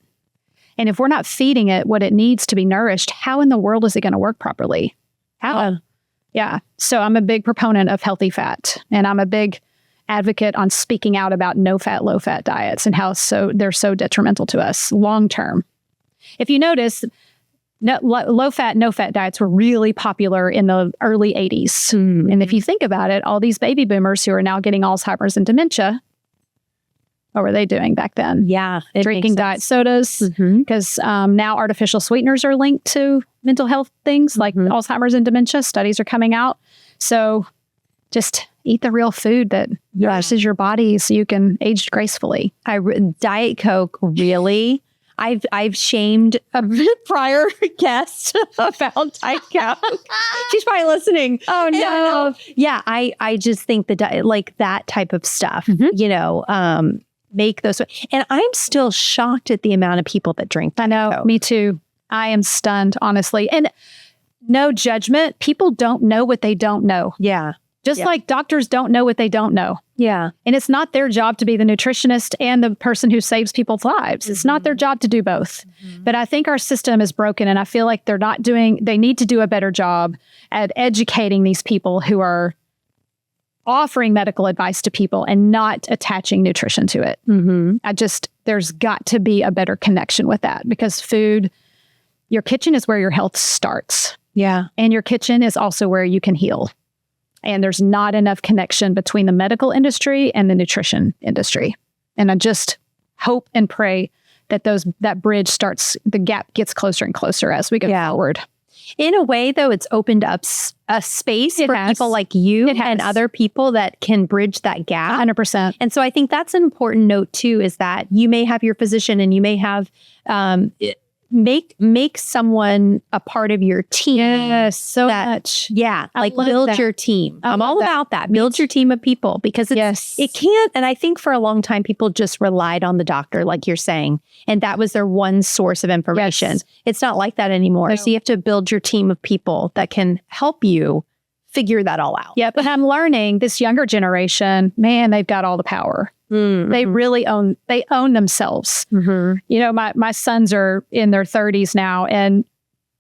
And if we're not feeding it what it needs to be nourished, how in the world is it going to work properly? How? Yeah. So I'm a big proponent of healthy fat, and I'm a big advocate on speaking out about no-fat, low-fat diets and how they're so detrimental to us long-term. If you notice, low-fat, no-fat diets were really popular in the early 80s. And if you think about it, all these baby boomers who are now getting Alzheimer's and dementia, what were they doing back then? Yeah. Drinking diet sodas, because now artificial sweeteners are linked to mental health things like Alzheimer's and dementia. Studies are coming out. So just eat the real food that nourishes your body so you can age gracefully. Diet Coke, really? I've shamed a prior guest about Diet Coke. She's probably listening. Oh no! Yeah, I just think the diet, like that type of stuff, make those. And I'm still shocked at the amount of people that drink. I know, Coke. Me too. I am stunned, honestly. And no judgment. People don't know what they don't know. Yeah. Just like doctors don't know what they don't know. Yeah. And it's not their job to be the nutritionist and the person who saves people's lives. It's not their job to do both. But I think our system is broken, and I feel like they need to do a better job at educating these people who are offering medical advice to people and not attaching nutrition to it. There's got to be a better connection with that, because food, your kitchen is where your health starts. Yeah. And your kitchen is also where you can heal. And there's not enough connection between the medical industry and the nutrition industry. And I just hope and pray that that bridge the gap gets closer and closer as we go forward. In a way, though, it's opened up a space for people like you and other people that can bridge that gap. 100%. And so I think that's an important note, too, is that you may have your physician and you may have make someone a part of your team. Yes, so much. Yeah, like build your team. I'm all about that. Build your team of people, because it can't. And I think for a long time, people just relied on the doctor, like you're saying, and that was their one source of information. Yes. It's not like that anymore. No. So you have to build your team of people that can help you figure that all out. Yeah, but I'm learning this younger generation, man, they've got all the power. They really own themselves. My sons are in their 30s now, and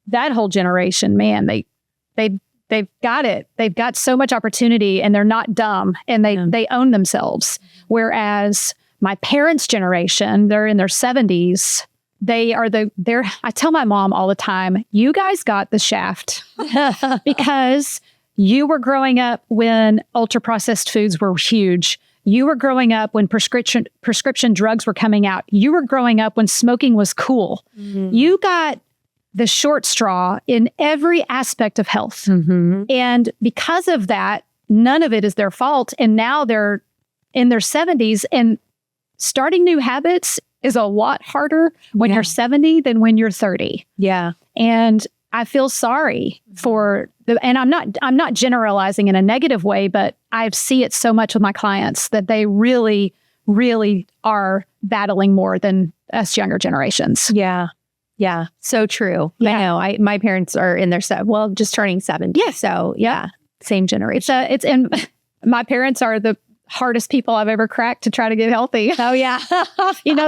that whole generation, man, they've got it. They've got so much opportunity, and they're not dumb, and they own themselves. Whereas my parents' generation, they're in their 70s. I tell my mom all the time, you guys got the shaft because you were growing up when ultra processed foods were huge. You were growing up when prescription drugs were coming out. You were growing up when smoking was cool. You got the short straw in every aspect of health. And because of that, none of it is their fault. And now they're in their 70s, and starting new habits is a lot harder when you're 70 than when you're 30. Yeah. And I feel sorry for and I'm not generalizing in a negative way, but I see it so much with my clients that they really, really are battling more than us younger generations. Yeah. Yeah. So true. Yeah. I know. My parents are in their just turning 70. Yeah. So same generation. And my parents are the hardest people I've ever cracked to try to get healthy. Oh, yeah.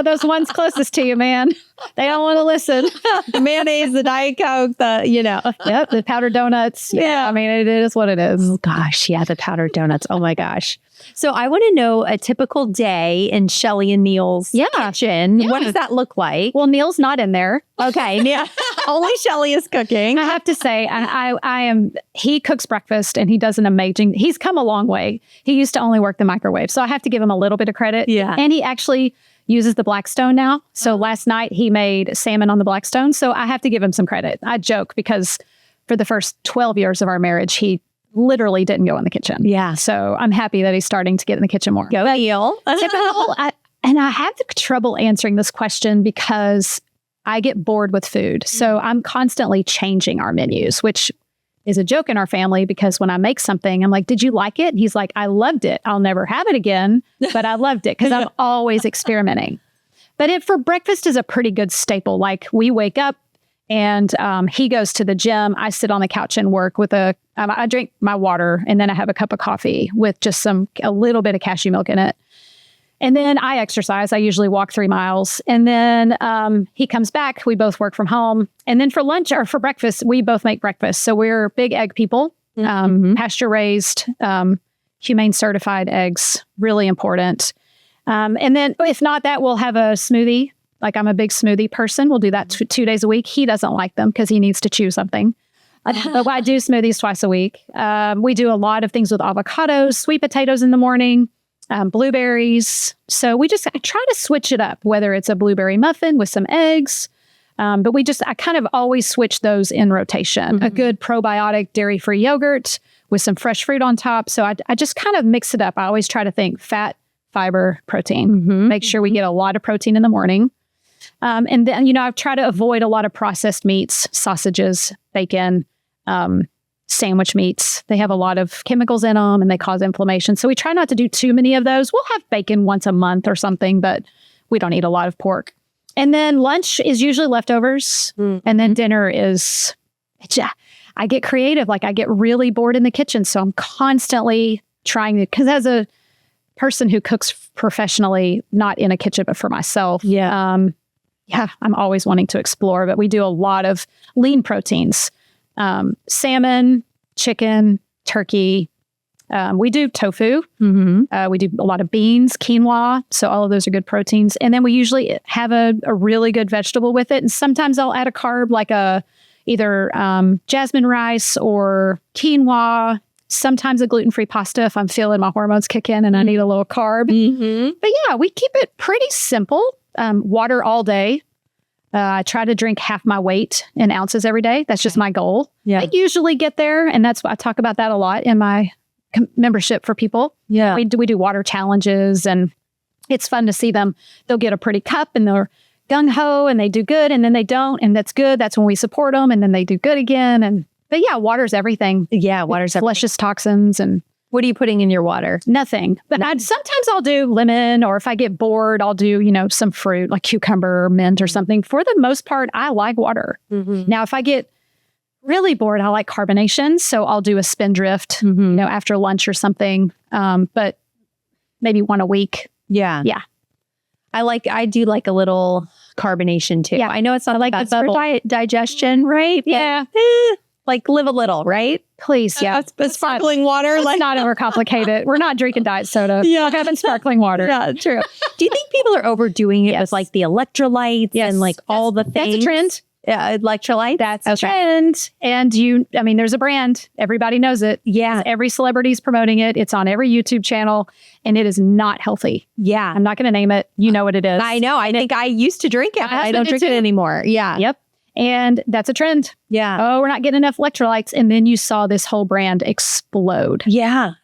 Those ones closest to you, man. They don't want to listen. The mayonnaise, the Diet Coke, Yep, the powdered donuts. Yeah. I mean, it is what it is. Oh, gosh. Yeah, the powdered donuts. Oh, my gosh. So I want to know a typical day in Shelley and Neil's kitchen. Yeah. What does that look like? Well, Neil's not in there. Okay. Yeah. Only Shelley is cooking. I have to say, he cooks breakfast, and he does he's come a long way. He used to only work the microwave. So I have to give him a little bit of credit. Yeah. And he actually uses the Blackstone now. So last night he made salmon on the Blackstone. So I have to give him some credit. I joke because for the first 12 years of our marriage, he literally didn't go in the kitchen. Yeah. So I'm happy that he's starting to get in the kitchen more. Go, Neil. And I have trouble answering this question because I get bored with food. So I'm constantly changing our menus, which is a joke in our family, because when I make something, I'm like, did you like it? And he's like, I loved it. I'll never have it again, but I loved it, because I'm always experimenting. But for breakfast is a pretty good staple. Like, we wake up and he goes to the gym. I sit on the couch and work with I drink my water, and then I have a cup of coffee with just a little bit of cashew milk in it. And then I exercise. I usually walk 3 miles. And then he comes back. We both work from home. And then for lunch or for breakfast, we both make breakfast. So we're big egg people, pasture raised, humane certified eggs, really important. And then if not that, we'll have a smoothie. Like, I'm a big smoothie person. We'll do that 2 days a week. He doesn't like them because he needs to chew something. But I do smoothies twice a week. We do a lot of things with avocados, sweet potatoes in the morning. blueberries. So I try to switch it up, whether it's a blueberry muffin with some eggs. But I kind of always switch those in rotation. A good probiotic dairy-free yogurt with some fresh fruit on top. So I just kind of mix it up. I always try to think fat, fiber, protein. Make sure we get a lot of protein in the morning. And then, I try to avoid a lot of processed meats, sausages, bacon, sandwich meats. They have a lot of chemicals in them and they cause inflammation. So we try not to do too many of those. We'll have bacon once a month or something, but we don't eat a lot of pork. And then lunch is usually leftovers. And then dinner is, I get creative. Like I get really bored in the kitchen. So I'm constantly trying to, because as a person who cooks professionally, not in a kitchen, but for myself, I'm always wanting to explore. But we do a lot of lean proteins, salmon, chicken, turkey. We do tofu. We do a lot of beans, quinoa. So all of those are good proteins. And then we usually have a really good vegetable with it. And sometimes I'll add a carb like either jasmine rice or quinoa. Sometimes a gluten-free pasta if I'm feeling my hormones kick in and I need a little carb. But yeah, we keep it pretty simple. Water all day. I try to drink half my weight in ounces every day. That's just my goal. I usually get there. And that's why I talk about that a lot in my membership for people. We do water challenges and it's fun to see them. They'll get a pretty cup and they're gung-ho and they do good and then they don't. And that's good. That's when we support them and then they do good again. But yeah, water's everything. Water's everything. Flushes toxins. And what are you putting in your water? Nothing. But sometimes I'll do lemon, or if I get bored, I'll do, some fruit like cucumber or mint or something. For the most part, I like water. Now, if I get really bored, I like carbonation. So I'll do a spindrift, after lunch or something. But maybe one a week. I do like a little carbonation too. I know it's not like the bubble for digestion, right? Like live a little, right? Please, Sparkling water. Let's not overcomplicate it. We're not drinking diet soda. We're having sparkling water. True. Do you think people are overdoing it with like the electrolytes and like all the things? That's a trend. Electrolyte. That's a trend. And there's a brand. Everybody knows it. Every celebrity's promoting it. It's on every YouTube channel and it is not healthy. I'm not going to name it. You know what it is. I know. I think I used to drink it. I don't drink it anymore. Yep. And that's a trend. Oh, we're not getting enough electrolytes. And then you saw this whole brand explode.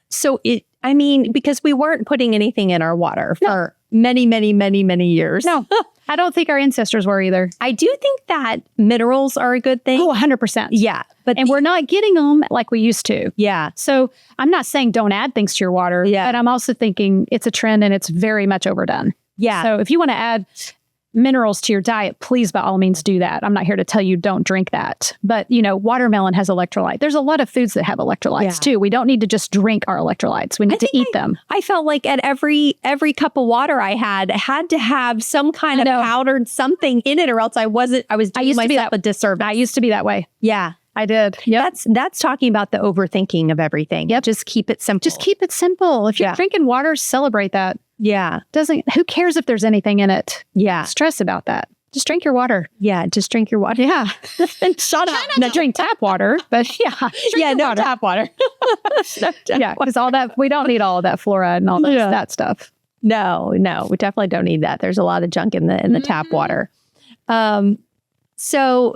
So because we weren't putting anything in our water for many, many, many, many years. No, I don't think our ancestors were either. I do think that minerals are a good thing. Oh, 100%. But we're not getting them like we used to. So I'm not saying don't add things to your water. But I'm also thinking it's a trend and it's very much overdone. So if you want to add minerals to your diet, please, by all means, do that. I'm not here to tell you don't drink that. But, watermelon has electrolyte. There's a lot of foods that have electrolytes too. We don't need to just drink our electrolytes. We need to eat them. I felt like at every cup of water I had to have some kind of powdered something in it, or else I was doing myself a disservice. I used to be that way. I did. That's talking about the overthinking of everything. Just keep it simple. Just keep it simple. If you're drinking water, celebrate that. Who cares if there's anything in it? Stress about that. Just drink your water. Just drink your water. And shut up. Not drink tap water, but no tap water. Because all that, we don't need all of that fluoride and all that stuff. No, we definitely don't need that. There's a lot of junk in the tap water. So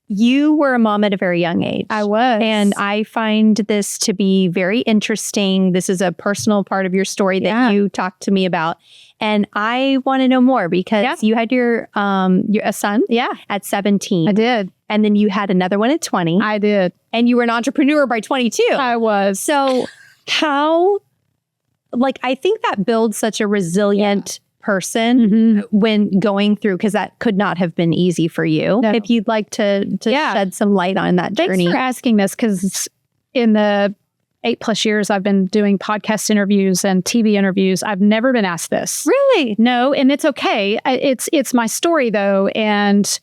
you were a mom at a very young age. I was. And I find this to be very interesting. This is a personal part of your story that you talked to me about. And I want to know more because you had your a son at 17. I did. And then you had another one at 20. I did. And you were an entrepreneur by 22. I was. So how, I think that builds such a resilient person when going through, because that could not have been easy for you. If you'd like to shed some light on that journey. Thanks for asking this, because in the 8+ years I've been doing podcast interviews and TV interviews, I've never been asked this. Really? No, and it's okay. It's my story though, and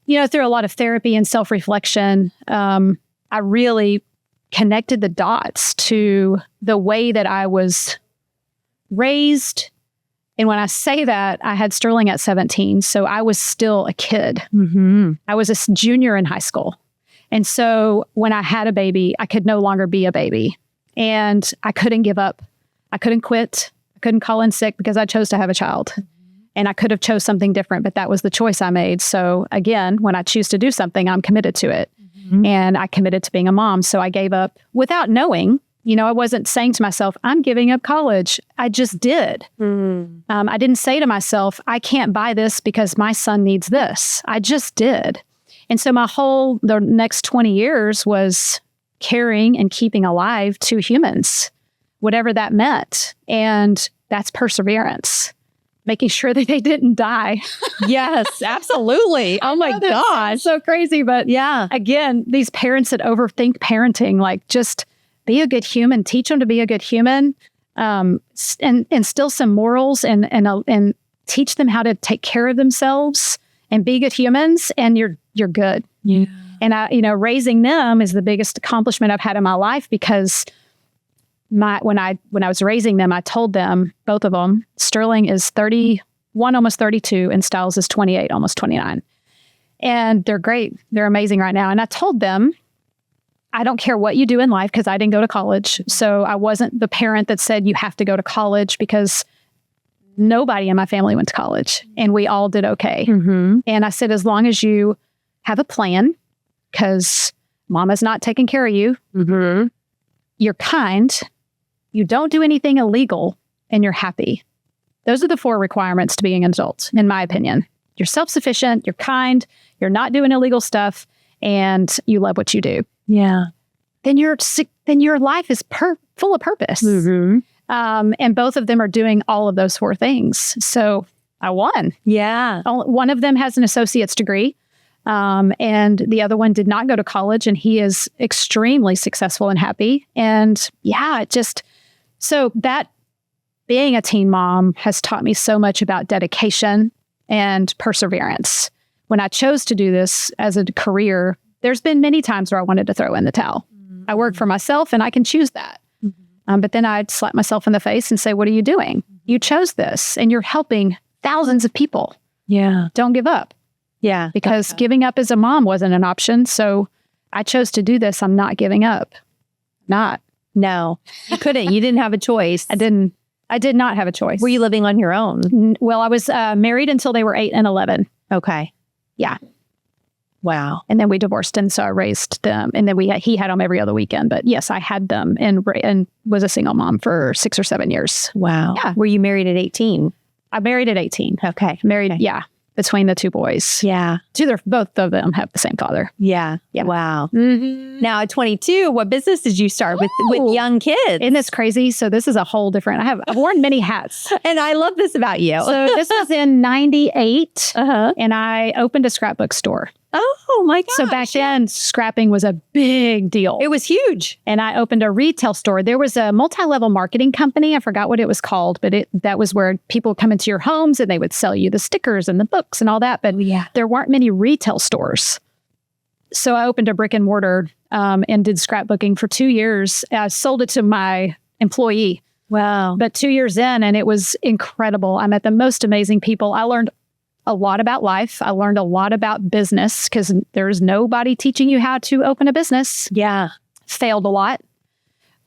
through a lot of therapy and self-reflection, I really connected the dots to the way that I was raised. And when I say that, I had Sterling at 17, so I was still a kid. I was a junior in high school. And so when I had a baby, I could no longer be a baby. And I couldn't give up. I couldn't quit. I couldn't call in sick because I chose to have a child. And I could have chose something different, but that was the choice I made. So again, when I choose to do something, I'm committed to it. And I committed to being a mom. So I gave up without knowing. I wasn't saying to myself, I'm giving up college. I just did. I didn't say to myself, I can't buy this because my son needs this. I just did. And so the next 20 years was carrying and keeping alive 2 humans, whatever that meant. And that's perseverance, making sure that they didn't die. Yes, absolutely. Oh my gosh. So crazy. But yeah, again, these parents that overthink parenting, like just be a good human, teach them to be a good human, and instill some morals and teach them how to take care of themselves and be good humans, and you're good. Yeah. And raising them is the biggest accomplishment I've had in my life, because when I was raising them, I told them, both of them, Sterling is 31, almost 32, and Styles is 28, almost 29. And they're great. They're amazing right now. And I told them, I don't care what you do in life, because I didn't go to college. So I wasn't the parent that said you have to go to college, because nobody in my family went to college and we all did okay. And I said, as long as you have a plan, because mama's not taking care of you, you're kind, you don't do anything illegal, and you're happy. Those are the 4 requirements to being an adult, in my opinion. You're self-sufficient, you're kind, you're not doing illegal stuff, and you love what you do. Yeah. Then your life is full of purpose. And both of them are doing all of those 4 things. So I won. Yeah. One of them has an associate's degree. And the other one did not go to college, and he is extremely successful and happy. And yeah, so that being a teen mom has taught me so much about dedication and perseverance. When I chose to do this as a career, there's been many times where I wanted to throw in the towel. I work for myself and I can choose that. But then I'd slap myself in the face and say, what are you doing? You chose this and you're helping thousands of people. Yeah. Don't give up. Yeah. Because giving up as a mom wasn't an option. So I chose to do this. I'm not giving up. Not. No, you couldn't. You didn't have a choice. I did not have a choice. Were you living on your own? Well, I was married until they were 8 and 11. Okay. Yeah. Wow. And then we divorced, and so I raised them. And then he had them every other weekend. But yes, I had them and was a single mom for 6 or 7 years. Wow. Yeah. Were you married at 18? I married at 18. Okay. Married, yeah, between the 2 boys. Yeah. Both of them have the same father. Yeah. Yeah. Wow. Now at 22, what business did you start with young kids? Isn't this crazy? So this is a whole different, I've worn many hats. And I love this about you. So this was in 98, and I opened a scrapbook store. Oh my gosh. So back then, scrapping was a big deal. It was huge. And I opened a retail store. There was a multi-level marketing company. I forgot what it was called, but that was where people would come into your homes and they would sell you the stickers and the books and all that. But there weren't many retail stores. So I opened a brick and mortar and did scrapbooking for 2 years. I sold it to my employee. Wow. But 2 years in, and it was incredible. I met the most amazing people. I learned a lot about life. I learned a lot about business, because there's nobody teaching you how to open a business. Yeah. Failed a lot.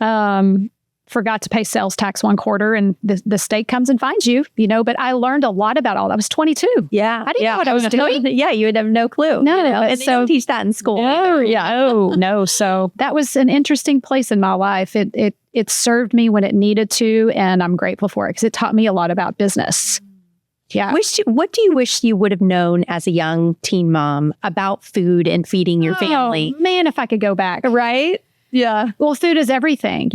Forgot to pay sales tax one quarter, and the state comes and finds you, but I learned a lot about all that. I was 22. Yeah. I didn't know what I was doing. Yeah. You would have no clue. No. And they don't teach that in school. Oh, yeah. Oh, no. So that was an interesting place in my life. It served me when it needed to, and I'm grateful for it, because it taught me a lot about business. Yeah. What do you wish you would have known as a young teen mom about food and feeding your family? Oh, man, if I could go back. Right? Yeah. Well, food is everything.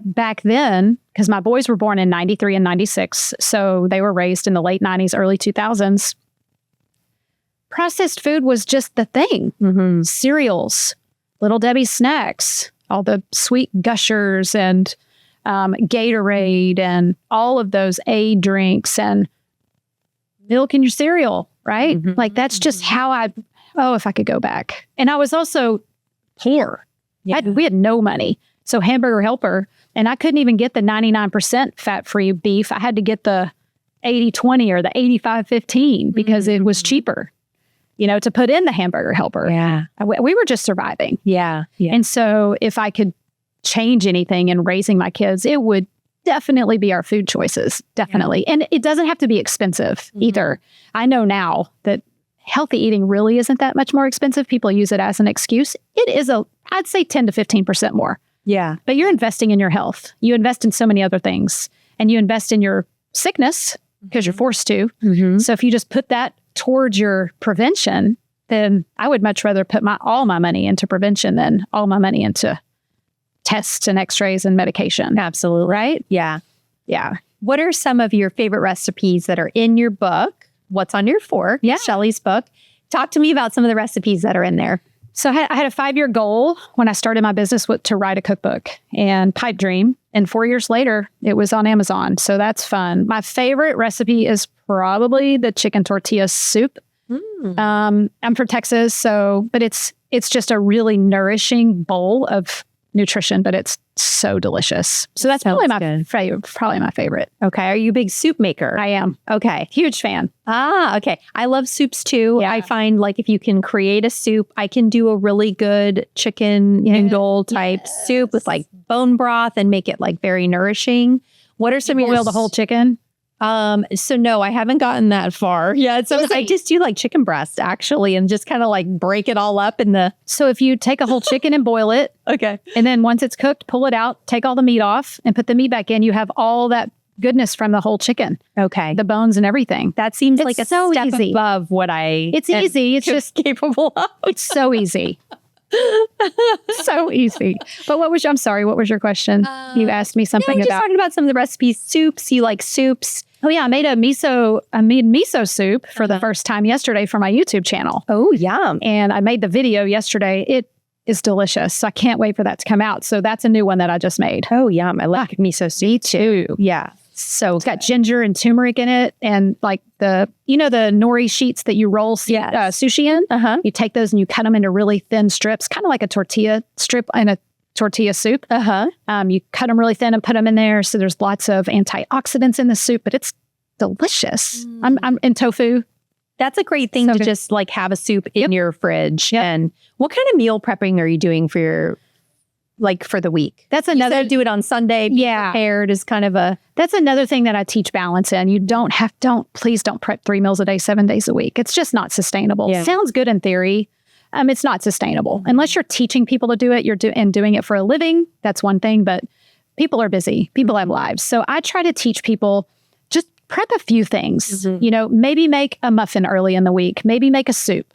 Back then, because my boys were born in 93 and 96, so they were raised in the late 90s, early 2000s. Processed food was just the thing. Cereals, Little Debbie's snacks, all the sweet gushers and Gatorade and all of those aid drinks and milk in your cereal, right? Like that's just how if I could go back. And I was also poor. Yeah. We had no money. So Hamburger Helper, and I couldn't even get the 99% fat-free beef. I had to get the 80-20 or the 85-15 because it was cheaper, to put in the Hamburger Helper. Yeah. We were just surviving. Yeah. And so if I could change anything in raising my kids, it would definitely be our food choices. Definitely. Yeah. And it doesn't have to be expensive either. I know now that healthy eating really isn't that much more expensive. People use it as an excuse. It is I'd say 10 to 15% more. Yeah. But you're investing in your health. You invest in so many other things, and you invest in your sickness because you're forced to. So if you just put that towards your prevention, then I would much rather put all my money into prevention than all my money into tests and x-rays and medication. Absolutely. Right? Yeah. Yeah. What are some of your favorite recipes that are in your book? What's on your fork? Yeah. Shelley's book. Talk to me about some of the recipes that are in there. So I had a 5-year goal when I started my business to write a cookbook, and pipe dream. And 4 years later, it was on Amazon. So that's fun. My favorite recipe is probably the chicken tortilla soup. I'm from Texas, but it's just a really nourishing bowl of nutrition, but it's so delicious. So that's probably my favorite. Okay. Are you a big soup maker? I am. Okay. Huge fan. Okay. I love soups too. Yeah. I find like if you can create a soup, I can do a really good chicken noodle type soup with like bone broth and make it like very nourishing. What are some of your... Boil the whole chicken? So no, I haven't gotten that far. Yeah. So I just do like chicken breast actually, and just kind of like break it all up in the... So if you take a whole chicken and boil it. Okay. And then once it's cooked, pull it out, take all the meat off and put the meat back in. You have all that goodness from the whole chicken. Okay. The bones and everything. That seems like a step above what I... It's easy. It's just capable of. It's so easy. So easy. But what was your question? You asked me something about... just talking about some of the recipes. Soups. You like soups. Oh yeah, I made miso soup for the first time yesterday for my YouTube channel. Oh, yum. And I made the video yesterday. It is delicious. So I can't wait for that to come out. So that's a new one that I just made. Oh, yum. I like miso soup. Me too. Yeah. So it's got ginger and turmeric in it, and like the nori sheets that you roll sushi in. You take those and you cut them into really thin strips, kind of like a tortilla strip in a tortilla soup. You cut them really thin and put them in there. So there's lots of antioxidants in the soup, but it's delicious. I'm in tofu. That's a great thing to just like have a soup in your fridge. And what kind of meal prepping are you doing for your... like for the week? That's another... do it on Sunday. Prepared is kind of a... That's another thing that I teach balance in. You please don't prep 3 meals a day, 7 days a week. It's just not sustainable. Yeah. Sounds good in theory. It's not sustainable. Unless you're teaching people to do it, and doing it for a living. That's one thing, but people are busy. People have lives. So I try to teach people, just prep a few things. Maybe make a muffin early in the week. Maybe make a soup.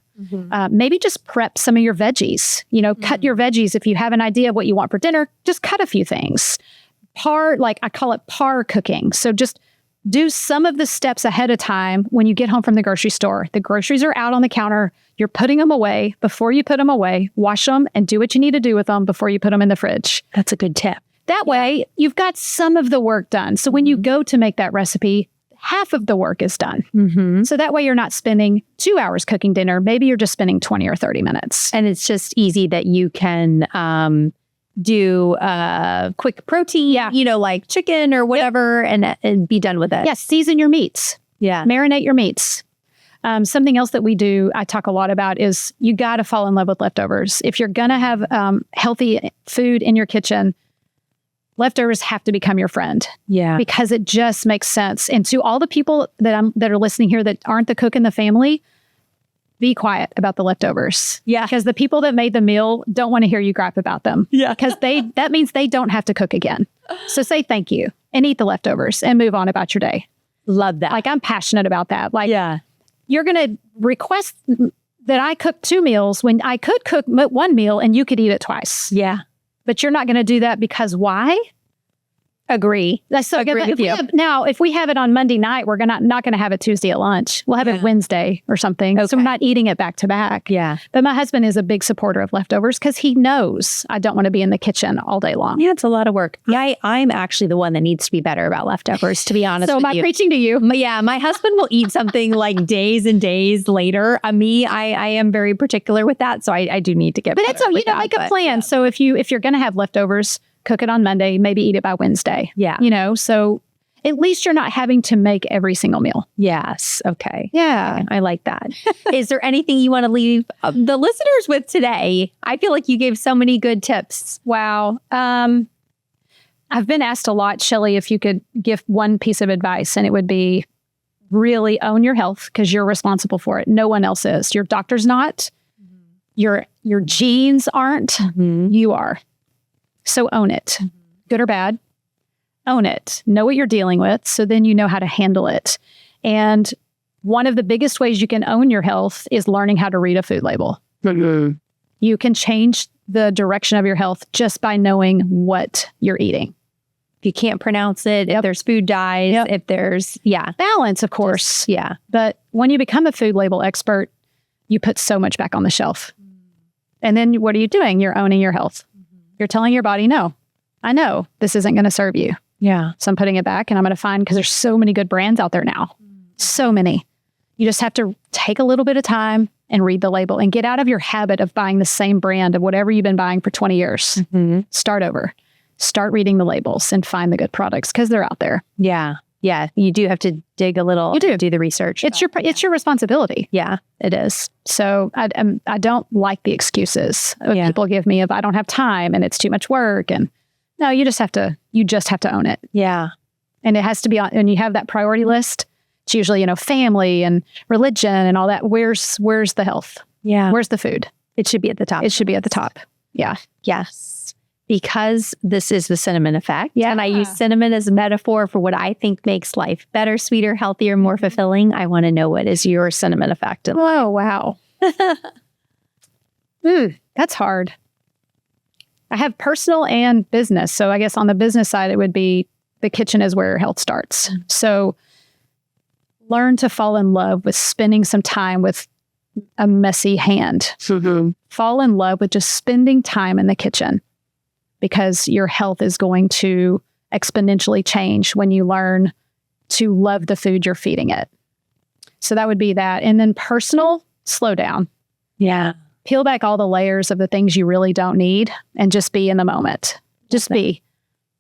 Maybe just prep some of your veggies. Cut your veggies. If you have an idea of what you want for dinner, just cut a few things. I call it par cooking. So just do some of the steps ahead of time when you get home from the grocery store. The groceries are out on the counter. You're putting them away. Before you put them away, wash them and do what you need to do with them before you put them in the fridge. That's a good tip. That way, you've got some of the work done. So when you go to make that recipe, half of the work is done. So that way you're not spending 2 hours cooking dinner. Maybe you're just spending 20 or 30 minutes. And it's just easy that you can do quick protein, like chicken or whatever, and be done with it. Yes, season your meats. Yeah. Marinate your meats. Something else that we do, I talk a lot about, is you got to fall in love with leftovers. If you're going to have healthy food in your kitchen, leftovers have to become your friend. Yeah. Because it just makes sense. And to all the people that are listening here that aren't the cook in the family, be quiet about the leftovers. Yeah. Because the people that made the meal don't want to hear you gripe about them. Yeah. Because that means they don't have to cook again. So say thank you and eat the leftovers and move on about your day. Love that. Like, I'm passionate about that. You're going to request that I cook 2 meals when I could cook 1 meal and you could eat it twice. Yeah. But you're not going to do that because why? Agree. Agree with you. Now, if we have it on Monday night, we're not going to have it Tuesday at lunch. We'll have it Wednesday or something. Okay. So we're not eating it back to back. Yeah. But my husband is a big supporter of leftovers because he knows I don't want to be in the kitchen all day long. Yeah, it's a lot of work. Yeah, I'm actually the one that needs to be better about leftovers, to be honest with you. So am I preaching to you? Yeah, my husband will eat something like days and days later. I am very particular with that, so I do need to get better. But it's make a plan. Yeah. So if you're going to have leftovers, cook it on Monday, maybe eat it by Wednesday. Yeah. So at least you're not having to make every single meal. Yes. Okay. Yeah. Okay. I like that. Is there anything you want to leave the listeners with today? I feel like you gave so many good tips. Wow. I'm I've been asked a lot, Shelley, if you could give one piece of advice, and it would be really own your health because you're responsible for it. No one else is. Your doctor's not. Your genes aren't. You are. So own it. Good or bad, own it. Know what you're dealing with, so then you know how to handle it. And one of the biggest ways you can own your health is learning how to read a food label. You can change the direction of your health just by knowing what you're eating. If you can't pronounce it, if there's food dyes, if there's, balance, of course. But when you become a food label expert, you put so much back on the shelf. And then what are you doing? You're owning your health. You're telling your body, no, I know this isn't going to serve you. So I'm putting it back, and I'm going to find, because there's so many good brands out there now. So many. You just have to take a little bit of time and read the label and get out of your habit of buying the same brand of whatever you've been buying for 20 years. Start over. Start reading the labels and find the good products because they're out there. Yeah. You do have to dig a little. You do the research. It's your responsibility. Yeah, it is. So I don't like the excuses people give me of I don't have time and it's too much work. And no, you just have to own it. Yeah. And it has to be on, and you have that priority list. It's usually, family and religion and all that. Where's the health? Yeah. Where's the food? It should be at the top. It should be at the top. Yeah. Yes. Because this is the cinnamon effect. Yeah. And I use cinnamon as a metaphor for what I think makes life better, sweeter, healthier, more fulfilling. I want to know, what is your cinnamon effect? Oh, wow. That's hard. I have personal and business. So I guess on the business side, it would be the kitchen is where your health starts. So learn to fall in love with spending some time with a messy hand. Fall in love with just spending time in the kitchen, because your health is going to exponentially change when you learn to love the food you're feeding it. So that would be that. And then personal, slow down. Yeah. Peel back all the layers of the things you really don't need and just be in the moment. Just be.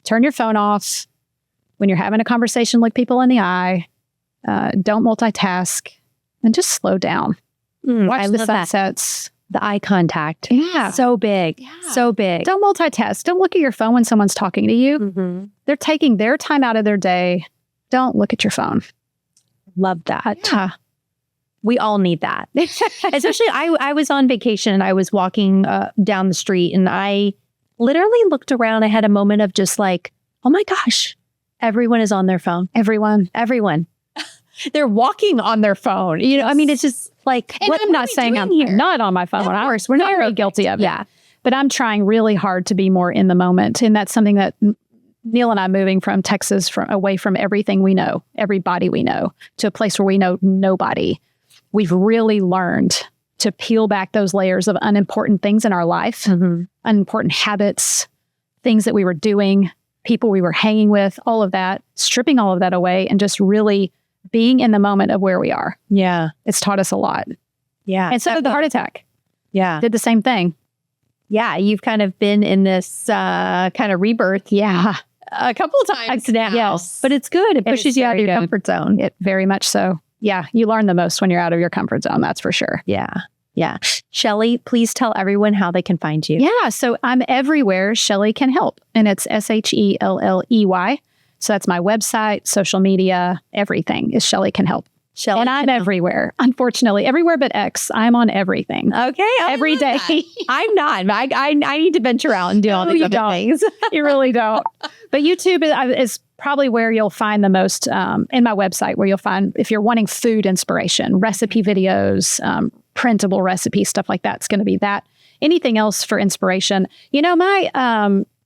Turn your phone off. When you're having a conversation, look people in the eye. Don't multitask, and just slow down. Watch the sunsets. The eye contact. Yeah. So big. Yeah. So big. Don't multitask. Don't look at your phone when someone's talking to you. They're taking their time out of their day. Don't look at your phone. Love that. Yeah. We all need that. Especially, I was on vacation and I was walking down the street and I literally looked around. I had a moment of just like, oh my gosh, everyone is on their phone. Everyone. They're walking on their phone. I mean, it's just like, and I'm not saying I'm not on my phone. Of course, we're not very guilty of it. Yeah. But I'm trying really hard to be more in the moment. And that's something that Neil and I, moving from Texas, away from everything we know, everybody we know, to a place where we know nobody. We've really learned to peel back those layers of unimportant things in our life, unimportant habits, things that we were doing, people we were hanging with, all of that, stripping all of that away and just really being in the moment of where we are. Yeah. It's taught us a lot. Yeah. And so did the heart attack. Yeah. Did the same thing. Yeah. You've kind of been in this kind of rebirth. Yeah. A couple of times now. Yes. But it's good. It pushes you out of your comfort zone. It very much so. Yeah. You learn the most when you're out of your comfort zone. That's for sure. Yeah. Yeah. Shelley, please tell everyone how they can find you. Yeah. So I'm everywhere Shelley Can Help. And it's SHELLEY. So that's my website, social media, everything is Shelley Can Help. Shelley and I'm everywhere, unfortunately. Everywhere but X. I'm on everything. Okay. Every day. I'm not. I need to venture out and do all these other things. You really don't. But YouTube is probably where you'll find the most, in my website, where you'll find, if you're wanting food inspiration, recipe videos, printable recipes, stuff like that, it's going to be that. Anything else for inspiration?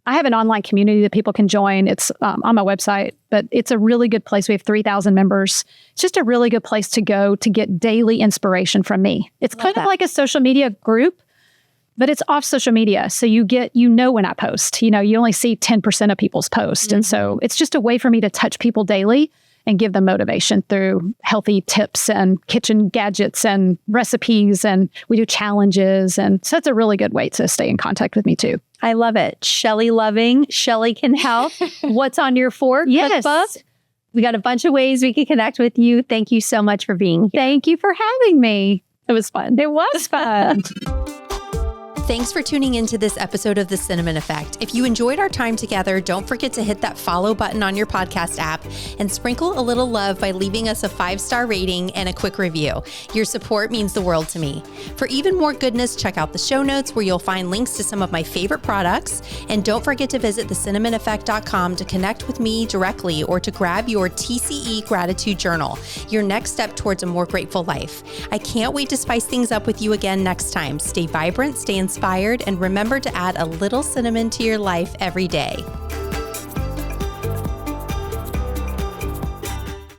I have an online community that people can join. It's on my website, but it's a really good place. We have 3,000 members. It's just a really good place to go to get daily inspiration from me. It's kind of like a social media group, but it's off social media. So you know when I post, you only see 10% of people's posts. And so it's just a way for me to touch people daily and give them motivation through healthy tips and kitchen gadgets and recipes. And we do challenges. And so it's a really good way to stay in contact with me too. I love it. Shelley Loving, Shelley Can Help. What's on your fork? Yes. Cookbook. We got a bunch of ways we can connect with you. Thank you so much for being here. Thank you for having me. It was fun. It was fun. Thanks for tuning into this episode of The Cinnamon Effect. If you enjoyed our time together, don't forget to hit that follow button on your podcast app and sprinkle a little love by leaving us a 5-star rating and a quick review. Your support means the world to me. For even more goodness, check out the show notes where you'll find links to some of my favorite products. And don't forget to visit thecinnamoneffect.com to connect with me directly or to grab your TCE gratitude journal, your next step towards a more grateful life. I can't wait to spice things up with you again next time. Stay vibrant, stay inspired, and remember to add a little cinnamon to your life every day.